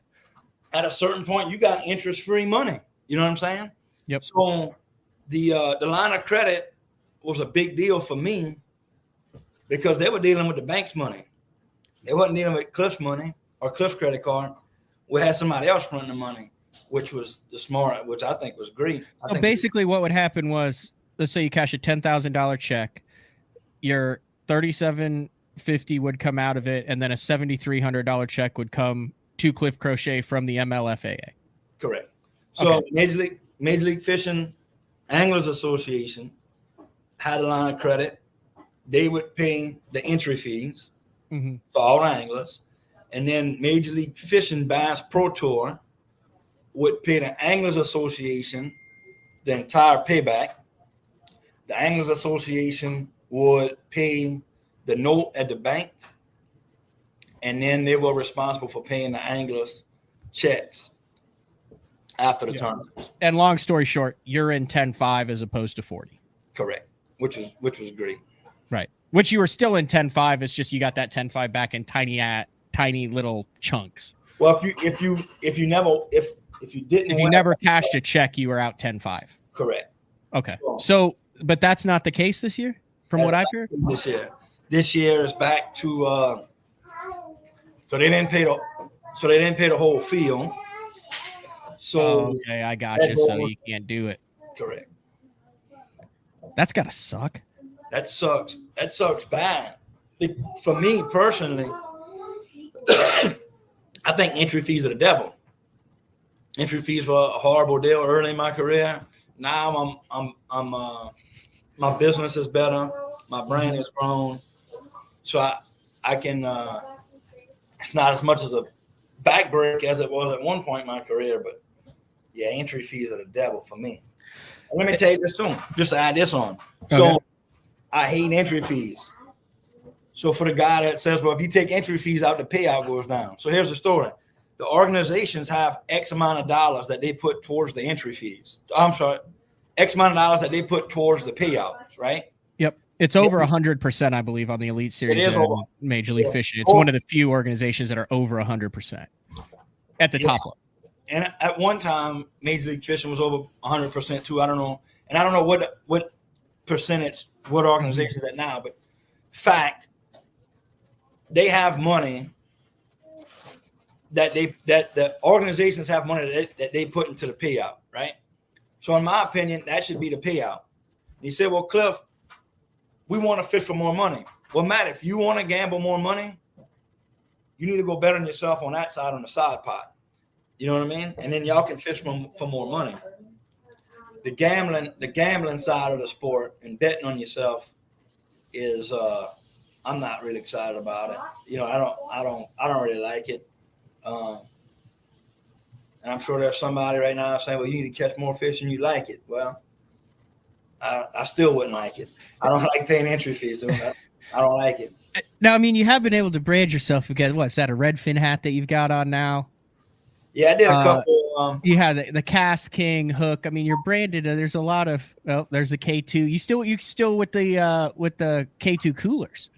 At a certain point, you got interest-free money. You know what I'm saying? Yep. So the line of credit was a big deal for me because they were dealing with the bank's money. They wasn't dealing with Cliff's money or Cliff's credit card. We had somebody else fronting the money, which was which I think was great. So basically what would happen was, let's say you cash a $10,000 check, your $3,750 would come out of it, and then a $7,300 check would come to Cliff Crochet from the MLFAA. Correct. So Okay. Major League Fishing Anglers Association had a line of credit. They would pay the entry fees for all the anglers. And then Major League Fishing Bass Pro Tour would pay the Anglers Association the entire payback. The Anglers Association would pay the note at the bank. And then they were responsible for paying the anglers checks after the tournaments. And long story short, you're in 10-5 as opposed to 40. Correct. Which was great. Right. Which you were still in 10-5. It's just you got that 10-5 back in tiny little chunks. Well, if you never cashed a check, you were out 10-5. Correct. Okay. So, but that's not the case this year, from what I've heard. This year is back to so they didn't pay the whole field. So okay, I got you. So you can't do it. Correct. That's gotta suck. That sucks. That sucks bad. For me personally, I think entry fees are the devil. Entry fees were a horrible deal early in my career. Now I'm my business is better. My brand has grown, so I can. It's not as much as a backbreak as it was at one point in my career, but yeah, entry fees are the devil for me. And let me tell you this too, just to add this on. So I hate entry fees. So for the guy that says, well, if you take entry fees out, the payout goes down. So here's the story. The organizations have X amount of dollars that they put towards the entry fees. I'm sorry, X amount of dollars that they put towards the payouts, right? Yep. It's over 100%, I believe, on the Elite Series of Major League Fishing. It's one of the few organizations that are over 100% at the top level. And at one time, Major League Fishing was over 100% too. I don't know. And I don't know what percentage, what organization is that now, but fact, they have money that the organizations have money that they put into the payout, right? So in my opinion, that should be the payout. He said, well, Cliff, we want to fish for more money. Well, Matt, if you want to gamble more money, you need to go bet on yourself on that side, on the side pot. You know what I mean? And then y'all can fish for more money. The gambling side of the sport and betting on yourself is I'm not really excited about it. You know, I don't really like it. And I'm sure there's somebody right now saying, well, you need to catch more fish and you like it. Well, I still wouldn't like it. I don't like paying entry fees. So I don't like it. Now, I mean, you have been able to brand yourself again. What's that, a redfin hat that you've got on now? Yeah, I did a couple. You had the Cast King hook. I mean, you're branded. There's a lot of. Well, there's the K2. You still with the K2 coolers.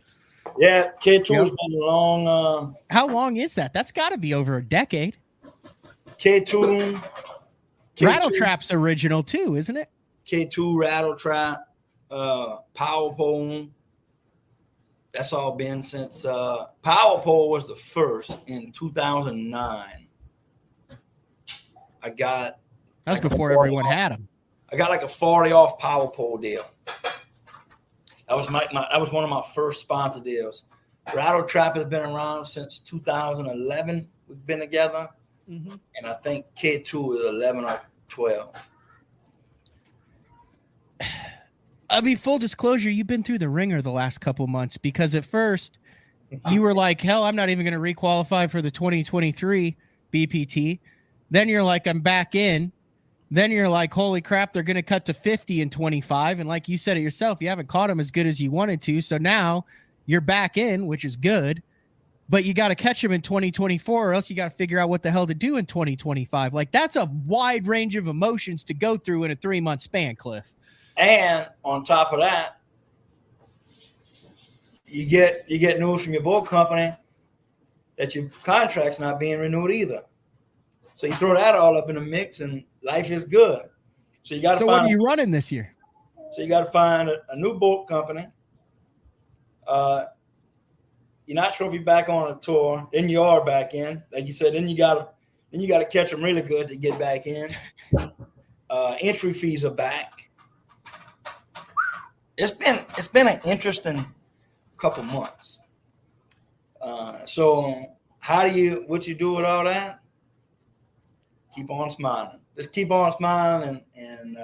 Yeah, K2 has been long. How long is that? That's got to be over a decade. K2 Rattle Trap's original too, isn't it? K2 Rattle Trap, Power Pole. That's all been since Power Pole was the first in 2009. I got. That's like before everyone had them. I got like a 40 off Power Pole deal. That was that was one of my first sponsor deals. Rattle Trap has been around since 2011. We've been together, and I think K2 is 11 or 12. I mean, full disclosure, you've been through the ringer the last couple months because at first you were like, hell, I'm not even going to requalify for the 2023 BPT. Then you're like, I'm back in. Then you're like, holy crap, they're going to cut to 50 and 25. And like you said it yourself, you haven't caught them as good as you wanted to. So now you're back in, which is good. But you got to catch them in 2024 or else you got to figure out what the hell to do in 2025. Like, that's a wide range of emotions to go through in a 3-month span, Cliff. And on top of that, you get news from your boat company that your contract's not being renewed either. So you throw that all up in the mix, and life is good. So you got to. So what are you running this year? So you got to find a new boat company. You're not sure if you're back on a tour. Then you are back in, like you said. Then you got to catch them really good to get back in. Entry fees are back. It's been an interesting couple months. So what you do with all that? Keep on smiling. Just keep on smiling and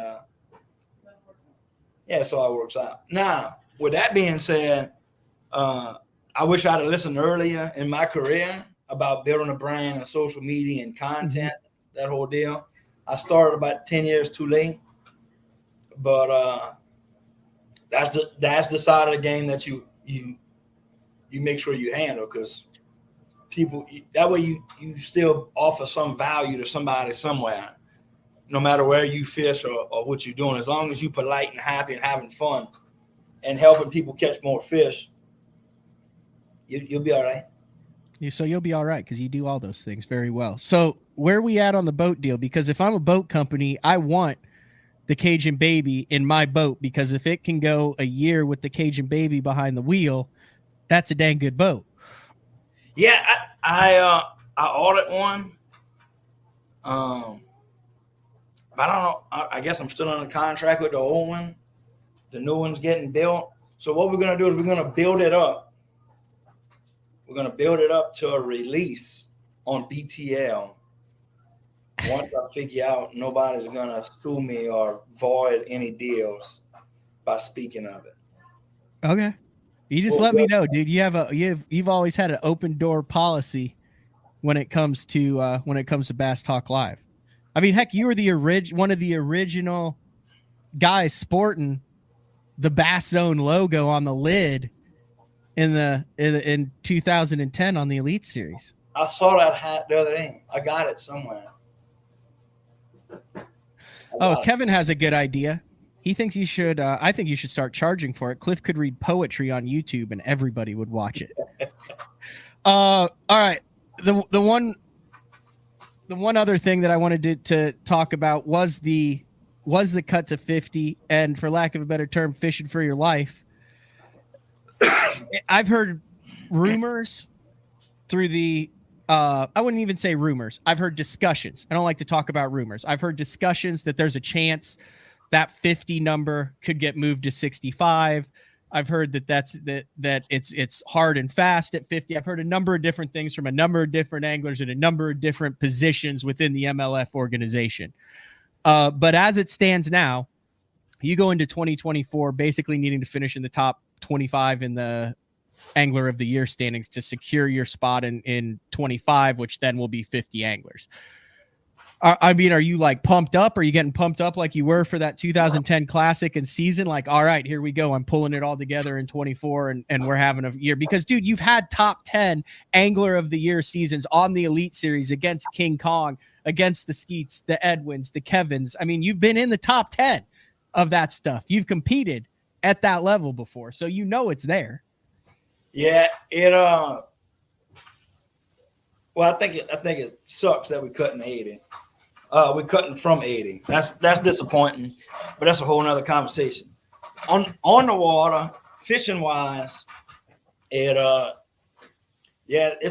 yeah, so it works out. Now, with that being said, I wish I'd have listened earlier in my career about building a brand and social media and content, that whole deal. I started about 10 years too late, but that's the side of the game that you make sure you handle, because people, that way you still offer some value to somebody somewhere, no matter where you fish or what you're doing. As long as you're polite and happy and having fun and helping people catch more fish, you'll be all right. So you'll be all right because you do all those things very well. So where are we at on the boat deal? Because if I'm a boat company, I want the Cajun Baby in my boat, because if it can go a year with the Cajun Baby behind the wheel, that's a dang good boat. Yeah, I ordered one. But I don't know. I guess I'm still under contract with the old one. The new one's getting built. So what we're going to do is we're going to build it up. We're going to build it up to a release on BTL. Once I figure out nobody's going to sue me or void any deals by speaking of it. Okay. You just let me know, dude. You've always had an open door policy when it comes to Bass Talk Live. I mean, heck, you were one of the original guys sporting the Bass Zone logo on the lid in 2010 on the Elite Series. I saw that hat the other day. I got it somewhere. Kevin has a good idea. He thinks you should. I think you should start charging for it. Cliff could read poetry on YouTube, and everybody would watch it. All right. The one other thing that I wanted to talk about was the cut to 50, and for lack of a better term, fishing for your life. I've heard rumors through the I wouldn't even say rumors. I've heard discussions. I don't like to talk about rumors. I've heard discussions that there's a chance that 50 number could get moved to 65. I've heard that it's hard and fast at 50. I've heard a number of different things from a number of different anglers in a number of different positions within the MLF organization. But as it stands now, you go into 2024 basically needing to finish in the top 25 in the Angler of the Year standings to secure your spot in 25, which then will be 50 anglers. I mean, are you like pumped up? Are you getting pumped up like you were for that 2010 Classic and season? Like, all right, here we go. I'm pulling it all together in 24 and we're having a year. Because, dude, you've had top 10 Angler of the Year seasons on the Elite Series against King Kong, against the Skeets, the Edwins, the Kevins. I mean, you've been in the top 10 of that stuff. You've competed at that level before, so you know it's there. Yeah, well, I think it sucks that we couldn't 80. We're cutting from 80. That's disappointing, but that's a whole nother conversation. On the water, fishing wise, it's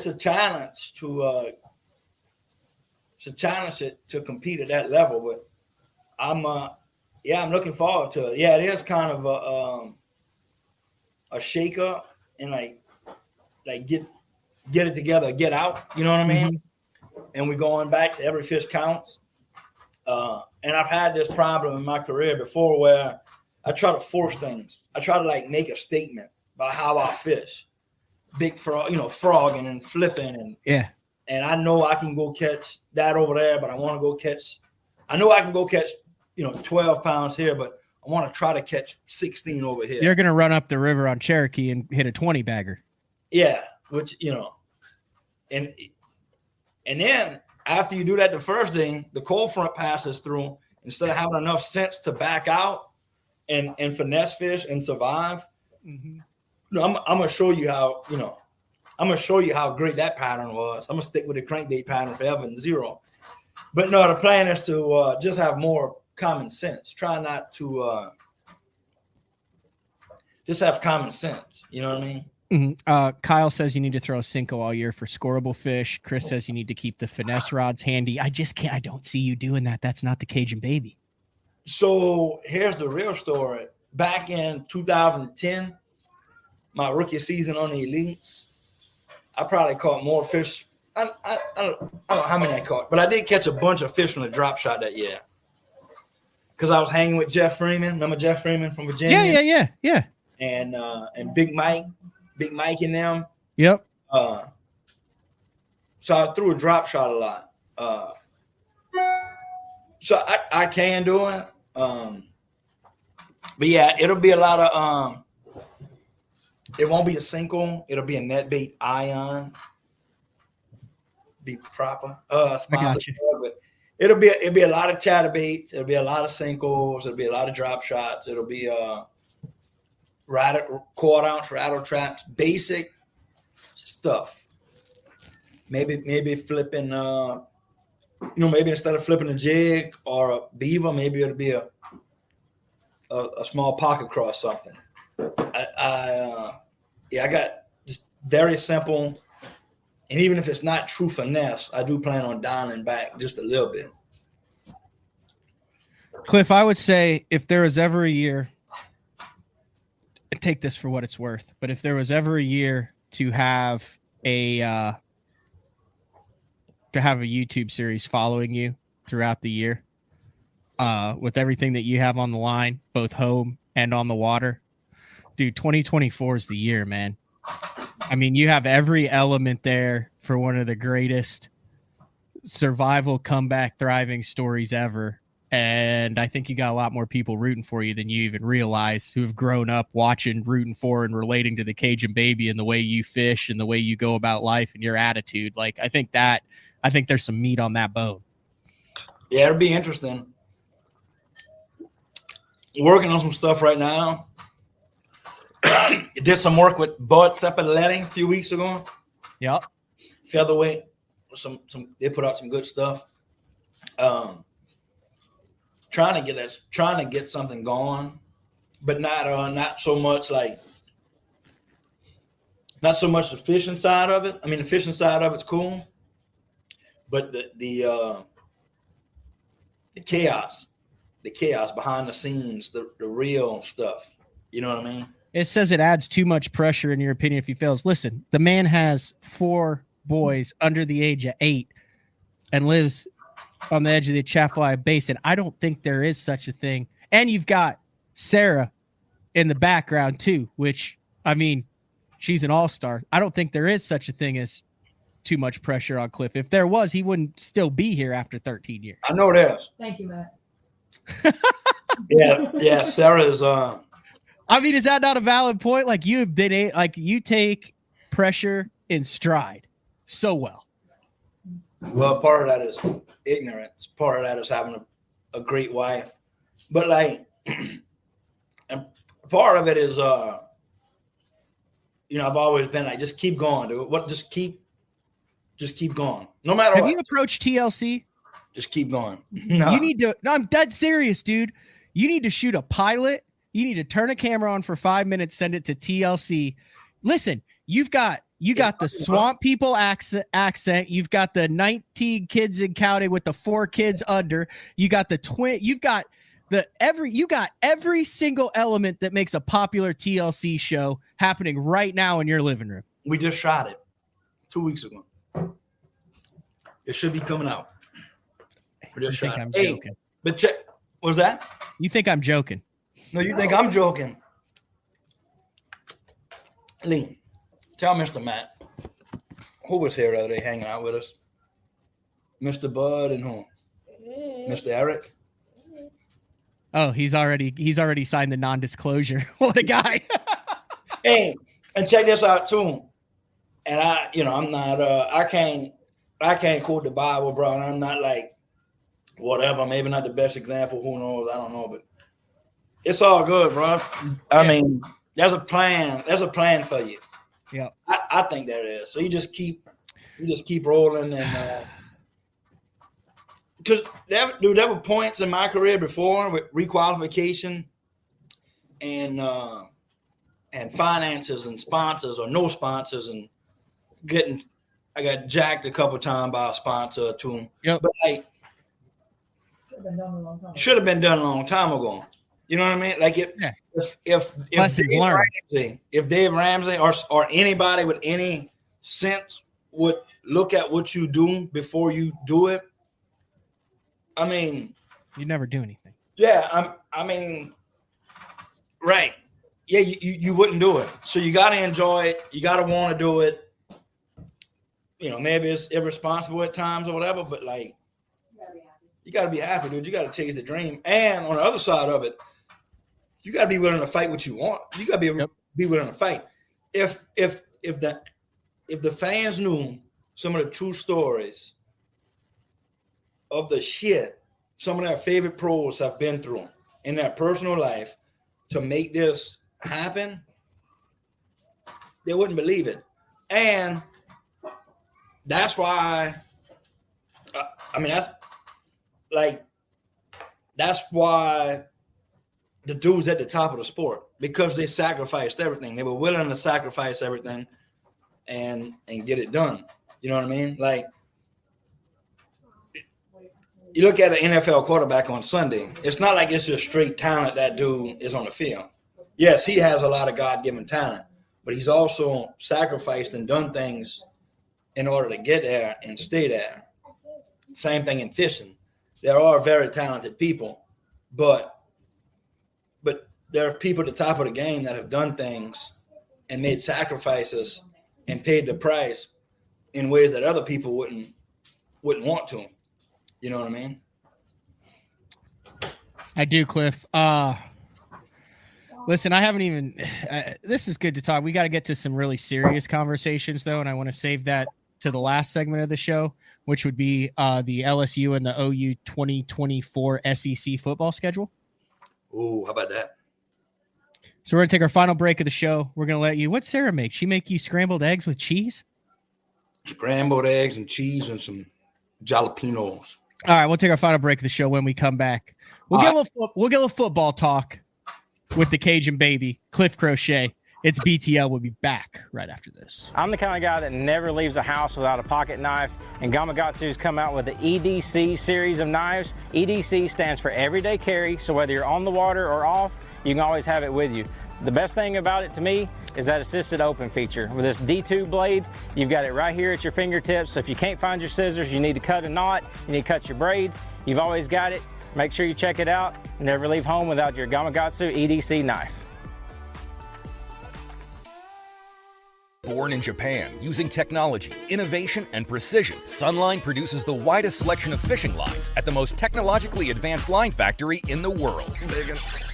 a challenge to compete at that level. But I'm looking forward to it. Yeah, it is kind of a shake up and like get it together, get out. You know what I mean? Mm-hmm. And we're going back to every fish counts. And I've had this problem in my career before where I try to force things. I try to like make a statement about how I fish. Big frog, frogging and flipping and I know I can go catch that over there, but I want to go catch. I know I can go catch, 12 pounds here, but I want to try to catch 16 over here. You're gonna run up the river on Cherokee and hit a 20 bagger. Yeah, which and then after you do that the first day, the cold front passes through. Instead of having enough sense to back out and finesse fish and survive, I'm gonna show you how I'm gonna show you how great that pattern was. I'm gonna stick with the crankbait pattern forever and zero. But no, the plan is to just have more common sense. Try not to just have common sense. You know what I mean? Mm-hmm. Kyle says you need to throw a Cinco all year for scoreable fish. Chris says you need to keep the finesse rods handy. I just can't. I don't see you doing that. That's not the Cajun baby. So here's the real story. Back in 2010, my rookie season on the Elites, I probably caught more fish. I don't know how many I caught, but I did catch a bunch of fish from the drop shot that year. Because I was hanging with Jeff Freeman. Remember Jeff Freeman from Virginia? Yeah. And Big Mike and them. Yep. So I threw a drop shot a lot. So I can do it. But yeah, it'll be a lot of it won't be a Cinco, it'll be a net bait ion. Be proper. I got you. But it'll be a lot of chatterbaits, it'll be a lot of Cincos, it'll be a lot of drop shots, it'll be quarter ounce rattle traps, basic stuff. Maybe flipping maybe instead of flipping a jig or a beaver, maybe it'll be a small pocket cross something. I got just very simple, and even if it's not true finesse, I do plan on dialing back just a little bit. Cliff, I would say if there was ever a year, take this for what it's worth, but if there was ever a year to have a YouTube series following you throughout the year, with everything that you have on the line, both home and on the water, dude, 2024 is the year, man. I mean, you have every element there for one of the greatest survival, comeback, thriving stories ever. And I think you got a lot more people rooting for you than you even realize, who have grown up watching, rooting for, and relating to the Cajun baby and the way you fish and the way you go about life and your attitude. Like, I think there's some meat on that bone. Yeah, it'll be interesting. Working on some stuff right now. Did some work with Bud Cepaletti a few weeks ago. Yep. Featherweight. They put out some good stuff. Trying to get something going, but not so much the fishing side of it. I mean, the fishing side of it's cool, but the chaos behind the scenes, the real stuff. You know what I mean? It says it adds too much pressure, in your opinion, if he fails. Listen, the man has 4 boys under the age of 8 and lives on the edge of the Atchafalaya Basin. I don't think there is such a thing. And you've got Sarah in the background too, which, I mean, she's an all-star. I don't think there is such a thing as too much pressure on Cliff. If there was, he wouldn't still be here after 13 years. I know it is. Thank you, Matt. Yeah. Sarah's. I mean, is that not a valid point? Like, you've been like, you take pressure in stride so well. Well, part of that is ignorance. Part of that is having a great wife. But like, and part of it is, you know, I've always been like, just keep going, dude. Just keep going. No matter what. Have you approached TLC? Just keep going. No. You need to. No, I'm dead serious, dude. You need to shoot a pilot. You need to turn a camera on for 5 minutes, send it to TLC. Listen, you got the swamp people accent. You've got the 19 kids in county with the 4 kids under. You got the twin. You got every single element that makes a popular TLC show happening right now in your living room. We just shot it 2 weeks ago. It should be coming out. We just shot it. Hey, but check. What was that? You think I'm joking? No, you think I'm joking. Lee, tell Mr. Matt, who was here the other day hanging out with us? Mr. Bud and who? Mr. Eric? Oh, he's already signed the non-disclosure. What a guy. Hey, and check this out too. And I'm not I can't quote the Bible, bro, and I'm not like whatever, maybe not the best example, who knows, I don't know, but it's all good, bro. I mean, there's a plan for you. Yeah. I think there is. So you just keep rolling, and because there were points in my career before with requalification and finances and sponsors or no sponsors, and I got jacked a couple times by a sponsor or two. Yep. But like, should have been done a long time ago. You know what I mean? Like if Dave Ramsey or anybody with any sense would look at what you do before you do it, I mean, you never do anything. Yeah, I mean, right? Yeah, you wouldn't do it. So you got to enjoy it. You got to want to do it. You know, maybe it's irresponsible at times or whatever, but like, you got to be happy, dude. You got to chase the dream. And on the other side of it, you got to be willing to fight what you want. You got to be willing to fight. If the fans knew some of the true stories of the shit some of their favorite pros have been through in their personal life to make this happen, they wouldn't believe it. And that's why, that's why the dudes at the top of the sport, because they sacrificed everything. They were willing to sacrifice everything and get it done. You know what I mean? Like, you look at an NFL quarterback on Sunday, it's not like it's just straight talent that dude is on the field. Yes, he has a lot of God-given talent, but he's also sacrificed and done things in order to get there and stay there. Same thing in fishing. There are very talented people, but there are people at the top of the game that have done things and made sacrifices and paid the price in ways that other people wouldn't want to. You know what I mean? I do, Cliff. Listen, I haven't even this is good to talk. We got to get to some really serious conversations, though, and I want to save that to the last segment of the show, which would be the LSU and the OU 2024 SEC football schedule. Ooh, how about that? So we're going to take our final break of the show. We're going to let you – what'd Sarah make? She make you scrambled eggs with cheese? Scrambled eggs and cheese and some jalapenos. All right, we'll take our final break of the show. When we come back, we'll get a little football talk with the Cajun baby, Cliff Crochet, It's BTL. We'll be back right after this. I'm the kind of guy that never leaves the house without a pocket knife, and Gamakatsu's come out with the EDC series of knives. EDC stands for everyday carry, so whether you're on the water or off, you can always have it with you. The best thing about it to me is that assisted open feature. With this D2 blade, you've got it right here at your fingertips, so if you can't find your scissors, you need to cut a knot, you need to cut your braid, you've always got it. Make sure you check it out. Never leave home without your Gamakatsu EDC knife. Born in Japan, using technology, innovation, and precision, Sunline produces the widest selection of fishing lines at the most technologically advanced line factory in the world.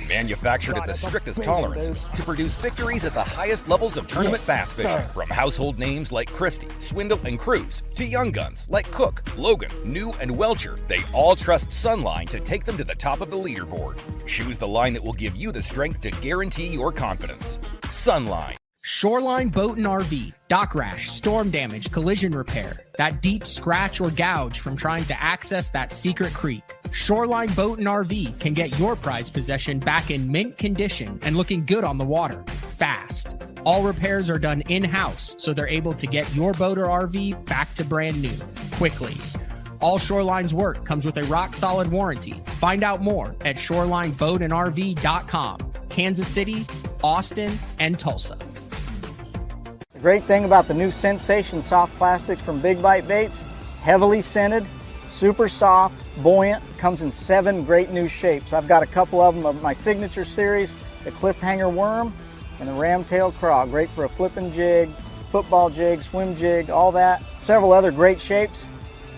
Manufactured at the strictest tolerances to produce victories at the highest levels of tournament bass fishing. From household names like Christie, Swindle, and Cruz, to young guns like Cook, Logan, New, and Welcher, they all trust Sunline to take them to the top of the leaderboard. Choose the line that will give you the strength to guarantee your confidence. Sunline. Shoreline Boat and RV, dock rash, storm damage, collision repair, that deep scratch or gouge from trying to access that secret creek. Shoreline Boat and RV can get your prized possession back in mint condition and looking good on the water, fast. All repairs are done in-house, so they're able to get your boat or RV back to brand new, quickly. All Shoreline's work comes with a rock-solid warranty. Find out more at shorelineboatandrv.com. Kansas City, Austin, and Tulsa. The great thing about the new Sensation soft plastics from Big Bite Baits, heavily scented, super soft, buoyant, comes in 7 great new shapes. I've got a couple of them of my signature series, the cliffhanger worm and the ramtail craw. Great for a flipping jig, football jig, swim jig, all that. Several other great shapes.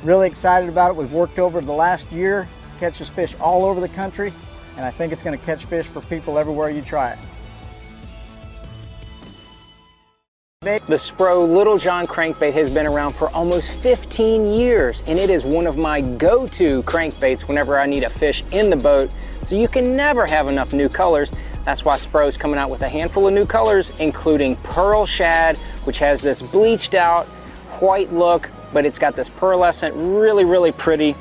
Really excited about it. We've worked over the last year, catches fish all over the country, and I think it's going to catch fish for people everywhere you try it. The Spro Little John crankbait has been around for almost 15 years, and it is one of my go-to crankbaits whenever I need a fish in the boat, so you can never have enough new colors. That's why Spro's coming out with a handful of new colors, including Pearl Shad, which has this bleached out white look, but it's got this pearlescent, really, really pretty.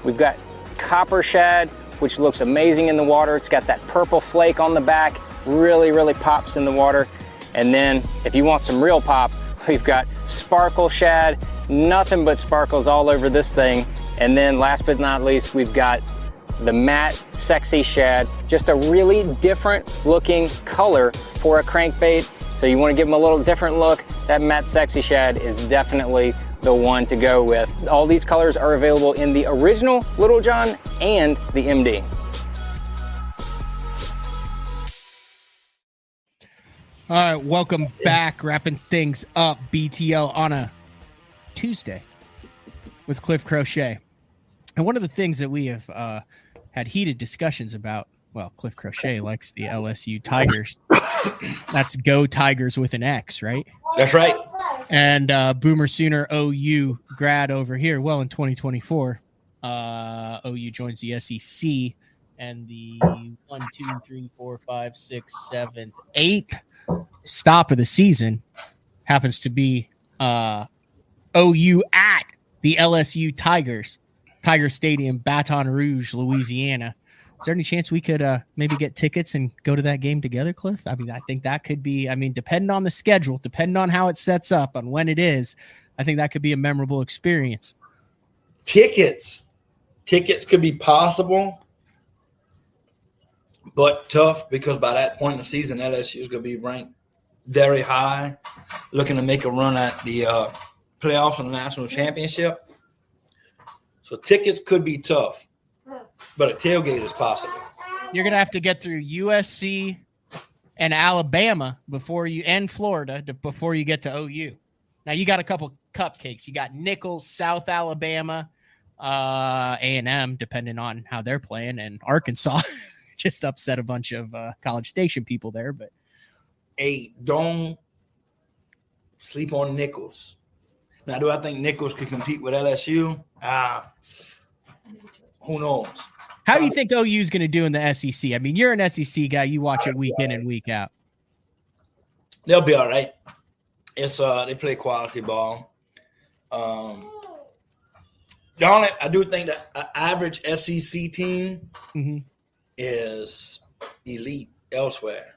We've got Copper Shad, which looks amazing in the water. It's got that purple flake on the back, really, really pops in the water. And then if you want some real pop, we've got Sparkle Shad, nothing but sparkles all over this thing. And then last but not least, we've got the matte Sexy Shad, just a really different looking color for a crankbait. So you want to give them a little different look, that matte Sexy Shad is definitely the one to go with. All these colors are available in the original Little John and the MD. All right, welcome back. Wrapping things up, BTL on a Tuesday with Cliff Crochet. And one of the things that we have had heated discussions about, well, Cliff Crochet likes the LSU Tigers. That's Go Tigers with an X, right? That's right. And Boomer Sooner OU grad over here. Well, in 2024, OU joins the SEC, and the 1, 2, 3, 4, 5, 6, 7, 8th stop of the season happens to be OU at the LSU Tigers, Tiger Stadium, Baton Rouge, Louisiana. Is there any chance we could maybe get tickets and go to that game together, Cliff? I mean, I think that could be, depending on the schedule, depending on how it sets up, on when it is, I think that could be a memorable experience. Tickets could be possible, but tough, because by that point in the season, LSU is going to be ranked very high, looking to make a run at the playoffs and the national championship. So tickets could be tough, but a tailgate is possible. You're going to have to get through USC and Alabama and Florida before you get to OU. Now, you got a couple cupcakes. You got Nichols, South Alabama, A&M, depending on how they're playing, and Arkansas. Just upset a bunch of College Station people there. But hey, don't sleep on Nichols. Now, do I think Nichols could compete with LSU? Who knows? How do you think OU is going to do in the SEC? I mean, you're an SEC guy. You watch it week in and week out. They'll be all right. It's they play quality ball. I do think that an average SEC team is elite elsewhere.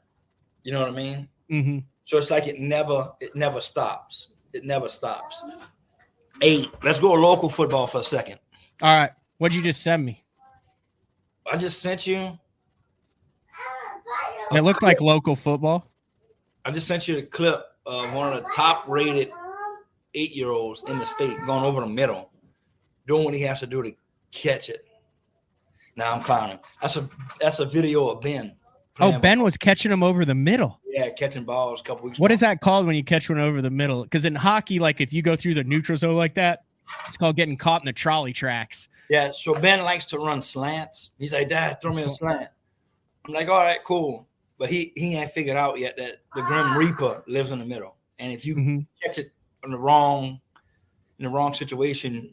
You know what I mean? Mm-hmm. So it's like it never stops. It never stops. 8. Let's go local football for a second. All right. What'd you just send me? I just sent you. It looked like local football. I just sent you the clip of one of the top-rated 8-year-olds in the state going over the middle, doing what he has to do to catch it. Now I'm clowning. That's a video of Ben. Oh, Ben was catching him over the middle. Yeah, catching balls a couple weeks. What is that called when you catch one over the middle? Because in hockey, like if you go through the neutral zone like that, it's called getting caught in the trolley tracks. Yeah, so Ben likes to run slants. He's like, Dad, throw me a slant. I'm like, all right, cool. But he ain't figured out yet that the Grim Reaper lives in the middle. And if you catch it in the wrong situation,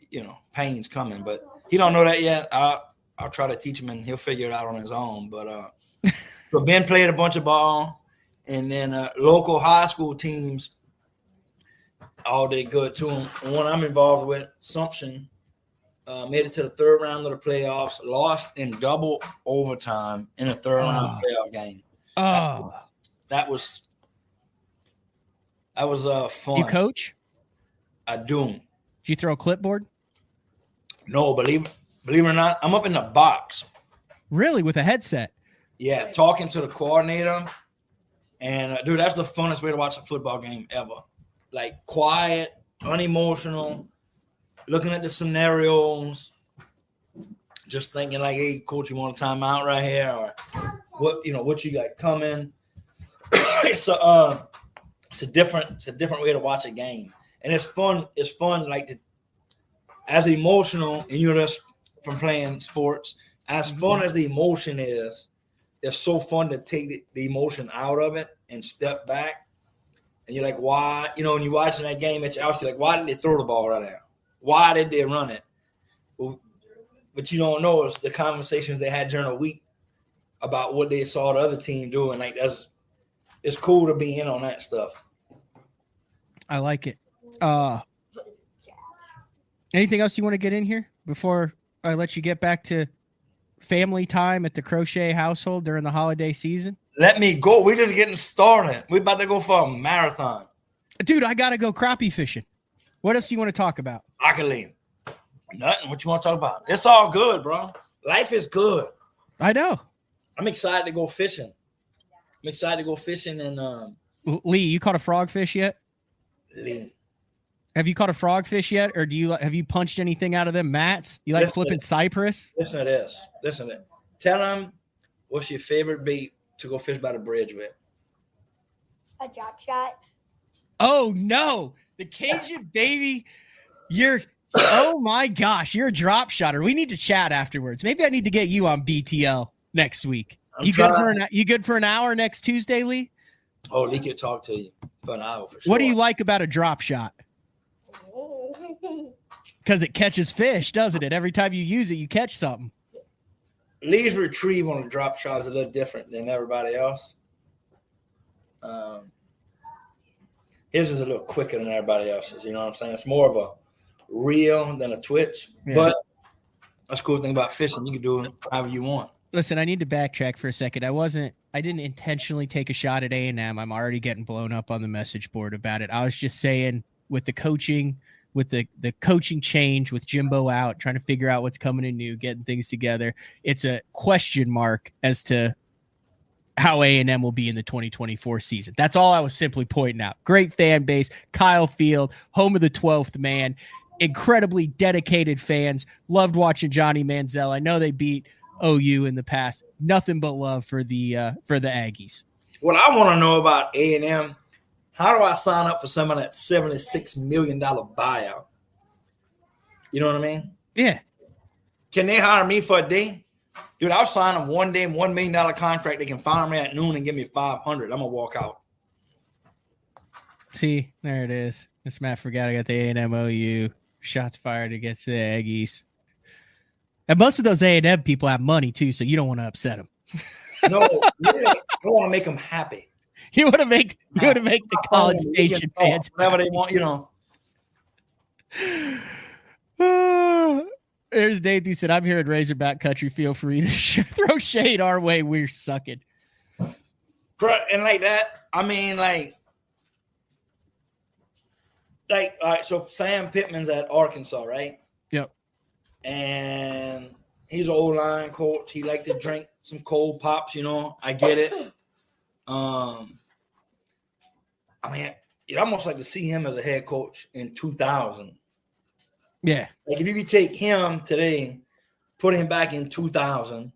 you know, pain's coming. But he don't know that yet. I'll try to teach him and he'll figure it out on his own. But so Ben played a bunch of ball, and then local high school teams all did good too. And one I'm involved with, Assumption, made it to the 3rd round of the playoffs, lost in double overtime in the 3rd round playoff game. Oh, that was fun. You coach? I do. Did you throw a clipboard? No, believe it or not, I'm up in the box. Really, with a headset? Yeah, talking to the coordinator. And, dude, that's the funnest way to watch a football game ever. Like, quiet, unemotional, looking at the scenarios, just thinking like, hey, coach, you want a timeout right here? Or what you got coming? It's a different way to watch a game. And it's fun. It's fun, like, as emotional, and you're just from playing sports, as fun as the emotion is, it's so fun to take the emotion out of it and step back. And you're like, why? You know, when you're watching that game at Chelsea, like, why did they throw the ball right there? Why did they run it? Well, but you don't know is the conversations they had during the week about what they saw the other team doing. Like, it's cool to be in on that stuff. I like it. Anything else you want to get in here before I let you get back to family time at the Crochet household during the holiday season? Let me go. We're just getting started. We're about to go for a marathon. Dude, I got to go crappie fishing. What else do you want to talk about? Nothing. What you want to talk about? It's all good, bro. Life is good. I know. I'm excited to go fishing. And Lee, you caught a frogfish yet? Lee. Have you caught a frogfish yet, or have you punched anything out of them mats? You like flipping cypress? Listen to this. Tell them what's your favorite bait to go fish by the bridge with. A drop shot. Oh no, the Cajun baby! Oh my gosh, you're a drop shotter. We need to chat afterwards. Maybe I need to get you on BTL next week. You good for an hour next Tuesday, Lee? Oh, Lee could talk to you for an hour for sure. What do you like about a drop shot? Because it catches fish, doesn't it? Every time you use it, you catch something. Lee's retrieve on a drop shot is a little different than everybody else. His is a little quicker than everybody else's. You know what I'm saying? It's more of a reel than a twitch. Yeah. But that's the cool thing about fishing. You can do it however you want. Listen, I need to backtrack for a second. I didn't intentionally take a shot at A&M. I'm already getting blown up on the message board about it. I was just saying with the coaching, with the coaching change, with Jimbo out, trying to figure out what's coming in new, getting things together, it's a question mark as to how A&M will be in the 2024 season. That's all I was simply pointing out. Great fan base, Kyle Field, home of the 12th man, incredibly dedicated fans. Loved watching Johnny Manziel. I know they beat OU in the past. Nothing but love for the Aggies. What I want to know about A&M, how do I sign up for some of that $76 million buyout? You know what I mean? Yeah. Can they hire me for a day? Dude, I'll sign a $1 day, $1 million contract. They can fire me at noon and give me $500. I'm going to walk out. See, there it is. Miss Matt forgot I got the A&M OU. Shots fired against the Aggies. And most of those A&M people have money too, so you don't want to upset them. No, I want to make them happy. You want to make the College Station fans whatever they want, you know. There's Dave. He said, "I'm here at Razorback Country. Feel free to throw shade our way. We're sucking." And like that, I mean, like, all right, so Sam Pittman's at Arkansas, right? Yep. And he's an O-line coach. He liked to drink some cold pops, you know. I get it. I mean, you'd almost like to see him as a head coach in 2000. Yeah. Like if you could take him today, put him back in 2000,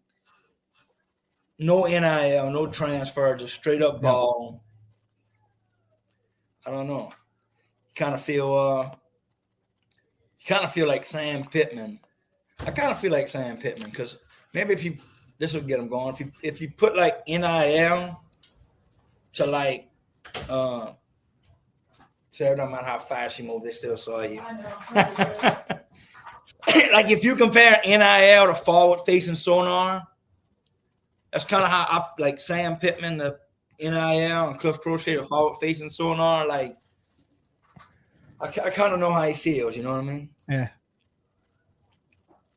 no NIL, no transfer, just straight up ball. I don't know. Kind of feel like Sam Pittman. I kind of feel like Sam Pittman because maybe this will get him going. If you put like NIL to like Sarah, no matter how fast you move, they still saw you. Like if you compare NIL to forward facing sonar, that's kind of how I like Sam Pittman, the NIL, and Cliff Crochet, the forward facing sonar. Like I kind of know how he feels. You know what I mean? Yeah.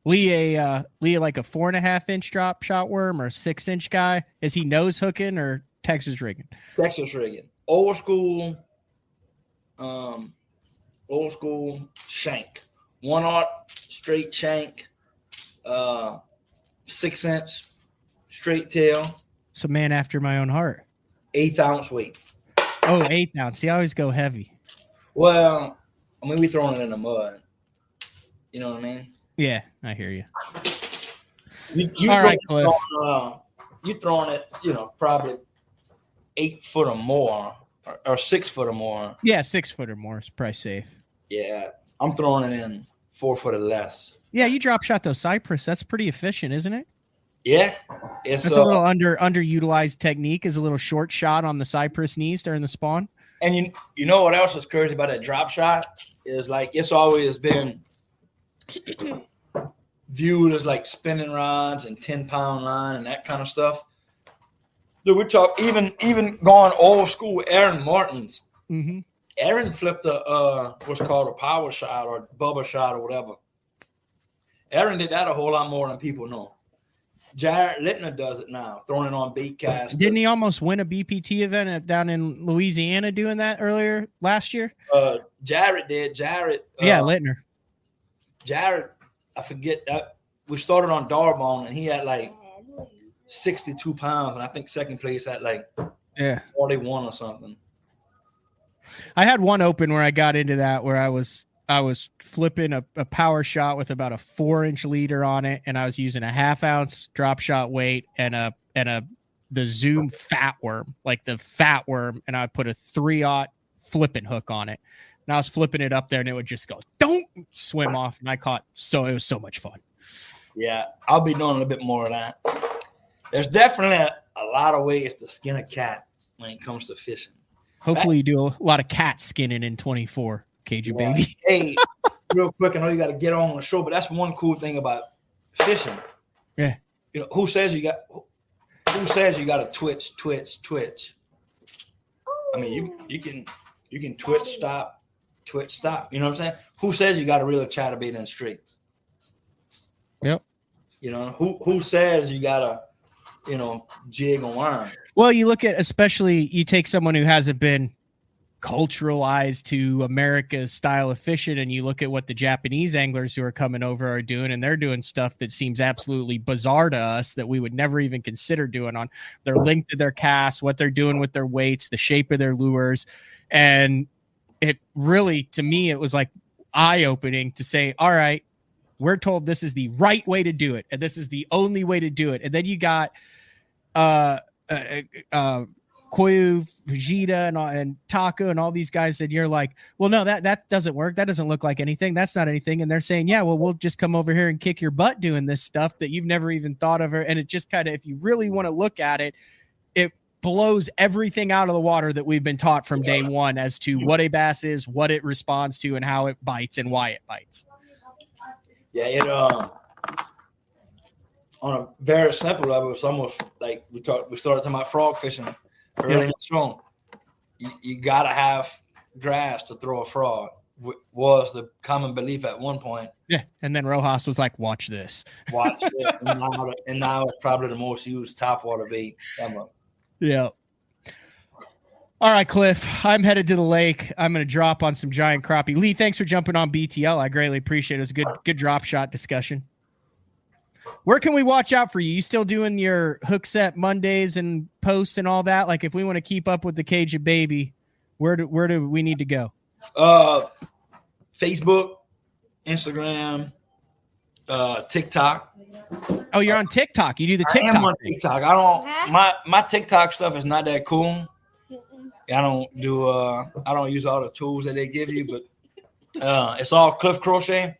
Lee like a 4.5-inch drop shot worm or a 6-inch guy. Is he nose hooking or Texas rigging? Texas rigging. Old school shank. 1/0 straight shank. 6-inch straight tail. It's a man after my own heart. 1/8 ounce weight. Oh, 1/8 ounce. See, I always go heavy. Well, I mean, we throwing it in the mud. You know what I mean? Yeah, I hear you. All right, Cliff. You're throwing it, probably 8 foot or more, or 6 foot or more. Yeah, 6 foot or more is probably safe. Yeah, I'm throwing it in 4 foot or less. Yeah, you drop shot those cypress. That's pretty efficient, isn't it? Yeah, it's a little underutilized technique. Is a little short shot on the cypress knees during the spawn. And you know what else is crazy about that drop shot is like it's always been viewed as like spinning rods and 10-pound line and that kind of stuff. Dude, we talk even going old school. Aaron Martins. Mm-hmm. Aaron flipped what's called a power shot or bubble shot or whatever. Aaron did that a whole lot more than people know. Jared Littner does it now, throwing it on bait cast. Didn't he almost win a BPT event down in Louisiana doing that earlier last year? Jared did. Littner. Jared, I forget that we started on Darbone and he had like 62 pounds, and I think second place at like 41 or something. I had one open where I got into that where I was flipping a power shot with about a 4-inch leader on it, and I was using a 1/2 ounce drop shot weight and the Zoom fat worm, like the fat worm, and I put a 3/0 flipping hook on it. And I was flipping it up there, and it would just go, don't swim off, and I caught. So it was so much fun. Yeah, I'll be doing a little bit more of that. There's definitely a lot of ways to skin a cat when it comes to fishing. Hopefully you do a lot of cat skinning in 24, Cajun baby. Hey, real quick, I know you got to get on the show, but that's one cool thing about fishing. Yeah. Who says you got to twitch? I mean, you can twitch stop. You know what I'm saying? Who says you got to reel a chatterbait in straight? Yep. Who says you got to, jig and worm? Well, you look at, especially you take someone who hasn't been culturalized to America's style of fishing, and you look at what the Japanese anglers who are coming over are doing, and they're doing stuff that seems absolutely bizarre to us that we would never even consider doing on their length of their casts, what they're doing with their weights, the shape of their lures. And it really, to me, it was like eye-opening to say, all right, we're told this is the right way to do it, and this is the only way to do it. And then you got Koyu, Vegeta, and Taco, and all these guys, and you're like, well, no, that doesn't work. That doesn't look like anything. That's not anything. And they're saying, yeah, well, we'll just come over here and kick your butt doing this stuff that you've never even thought of. And it just kind of, if you really want to look at it, it blows everything out of the water that we've been taught from day one as to what a bass is, what it responds to, and how it bites and why it bites. Yeah, it on a very simple level, it's almost like we started talking about frog fishing early in the show. You gotta have grass to throw a frog. Was the common belief at one point. Yeah, and then Rojas was like, "Watch this." Watch it, and now it's probably the most used topwater bait ever. Yeah. All right, Cliff, I'm headed to the lake. I'm going to drop on some giant crappie. Lee, thanks for jumping on BTL. I greatly appreciate it. It was a good drop shot discussion. Where can we watch out for you? You still doing your hook set Mondays and posts and all that? Like if we want to keep up with the Cajun baby, where do we need to go? Facebook, Instagram, TikTok. Oh, you're on TikTok. You do the TikTok. I am on TikTok. I don't. My TikTok stuff is not that cool. I don't use all the tools that they give you, but it's all Cliff Crochet,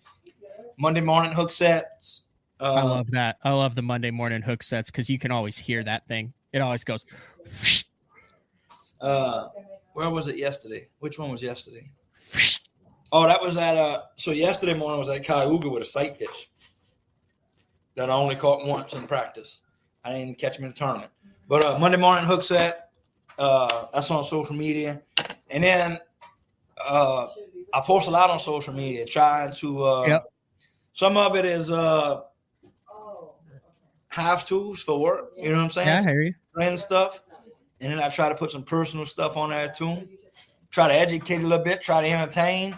Monday morning hook sets. I love that. I love the Monday morning hook sets because you can always hear that thing. It always goes. Where was it yesterday? Which one was yesterday? Oh, that was at so yesterday morning was at Cayuga with a sight fish that I only caught once in practice. I didn't even catch him in the tournament. But Monday morning hook set. That's on social media, and then I post a lot on social media, trying to. Some of it is half tools for work. You know what I'm saying? Yeah, I hear you. And stuff, and then I try to put some personal stuff on there too. Try to educate a little bit, try to entertain,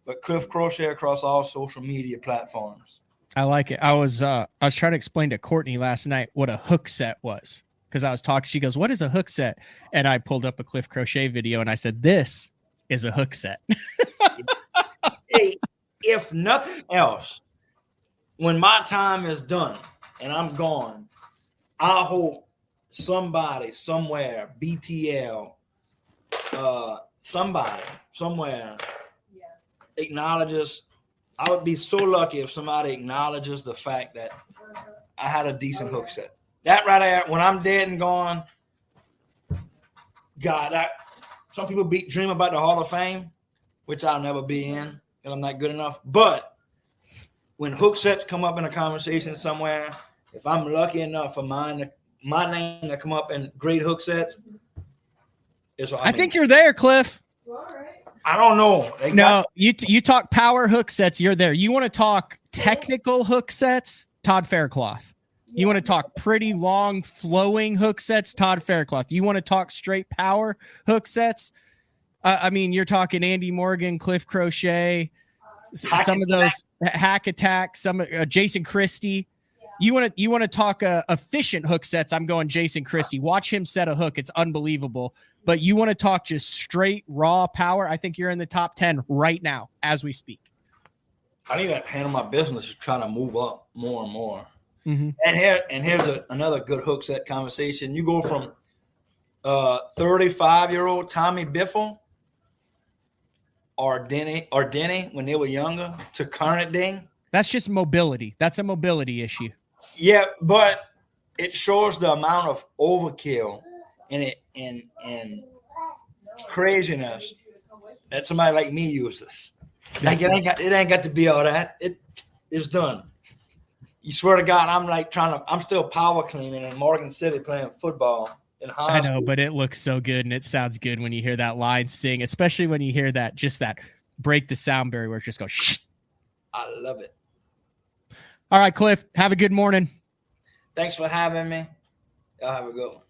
but Cliff Crochet across all social media platforms. I like it. I was trying to explain to Courtney last night what a hook set was. Because I was talking, she goes, "What is a hook set?" And I pulled up a Cliff Crochet video and I said, "This is a hook set." Hey, if nothing else, when my time is done and I'm gone, I hope somebody somewhere, BTL, somebody somewhere acknowledges. I would be so lucky if somebody acknowledges the fact that I had a decent hook set. That right there, when I'm dead and gone, God, some people dream about the Hall of Fame, which I'll never be in because I'm not good enough. But when hook sets come up in a conversation somewhere, if I'm lucky enough for my name to come up in great hook sets, it's what I think you're there, Cliff. I don't know. No, you talk power hook sets, you're there. You want to talk technical hook sets, Todd Faircloth. You want to talk pretty long flowing hook sets, Todd Faircloth. You want to talk straight power hook sets? I mean, you're talking Andy Morgan, Cliff Crochet, some of those Hack Attack, some Jason Christie. You want to talk efficient hook sets? I'm going Jason Christie. Watch him set a hook; it's unbelievable. But you want to talk just straight raw power? I think you're in the top 10 right now as we speak. I need to handle my business, trying to move up more and more. Mm-hmm. And here's another good hook set conversation. You go from 35-year-old Tommy Biffle or Denny when they were younger to current day. That's just mobility. That's a mobility issue. Yeah, but it shows the amount of overkill and craziness that somebody like me uses. Like it ain't got to be all that. It's done. You swear to God, I'm still power cleaning in Morgan City playing football in high school. I know, but it looks so good and it sounds good when you hear that line sing, especially when you hear that break the sound barrier where it just goes shh. I love it. All right, Cliff, have a good morning. Thanks for having me. Y'all have a good one.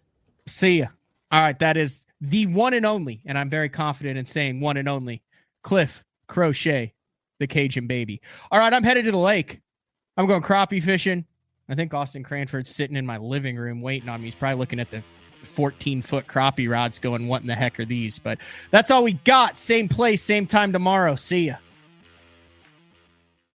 See ya. All right, that is the one and only, and I'm very confident in saying one and only, Cliff Crochet, the Cajun baby. All right, I'm headed to the lake. I'm going crappie fishing. I think Austin Cranford's sitting in my living room waiting on me. He's probably looking at the 14-foot crappie rods going, what in the heck are these? But that's all we got. Same place, same time tomorrow. See ya.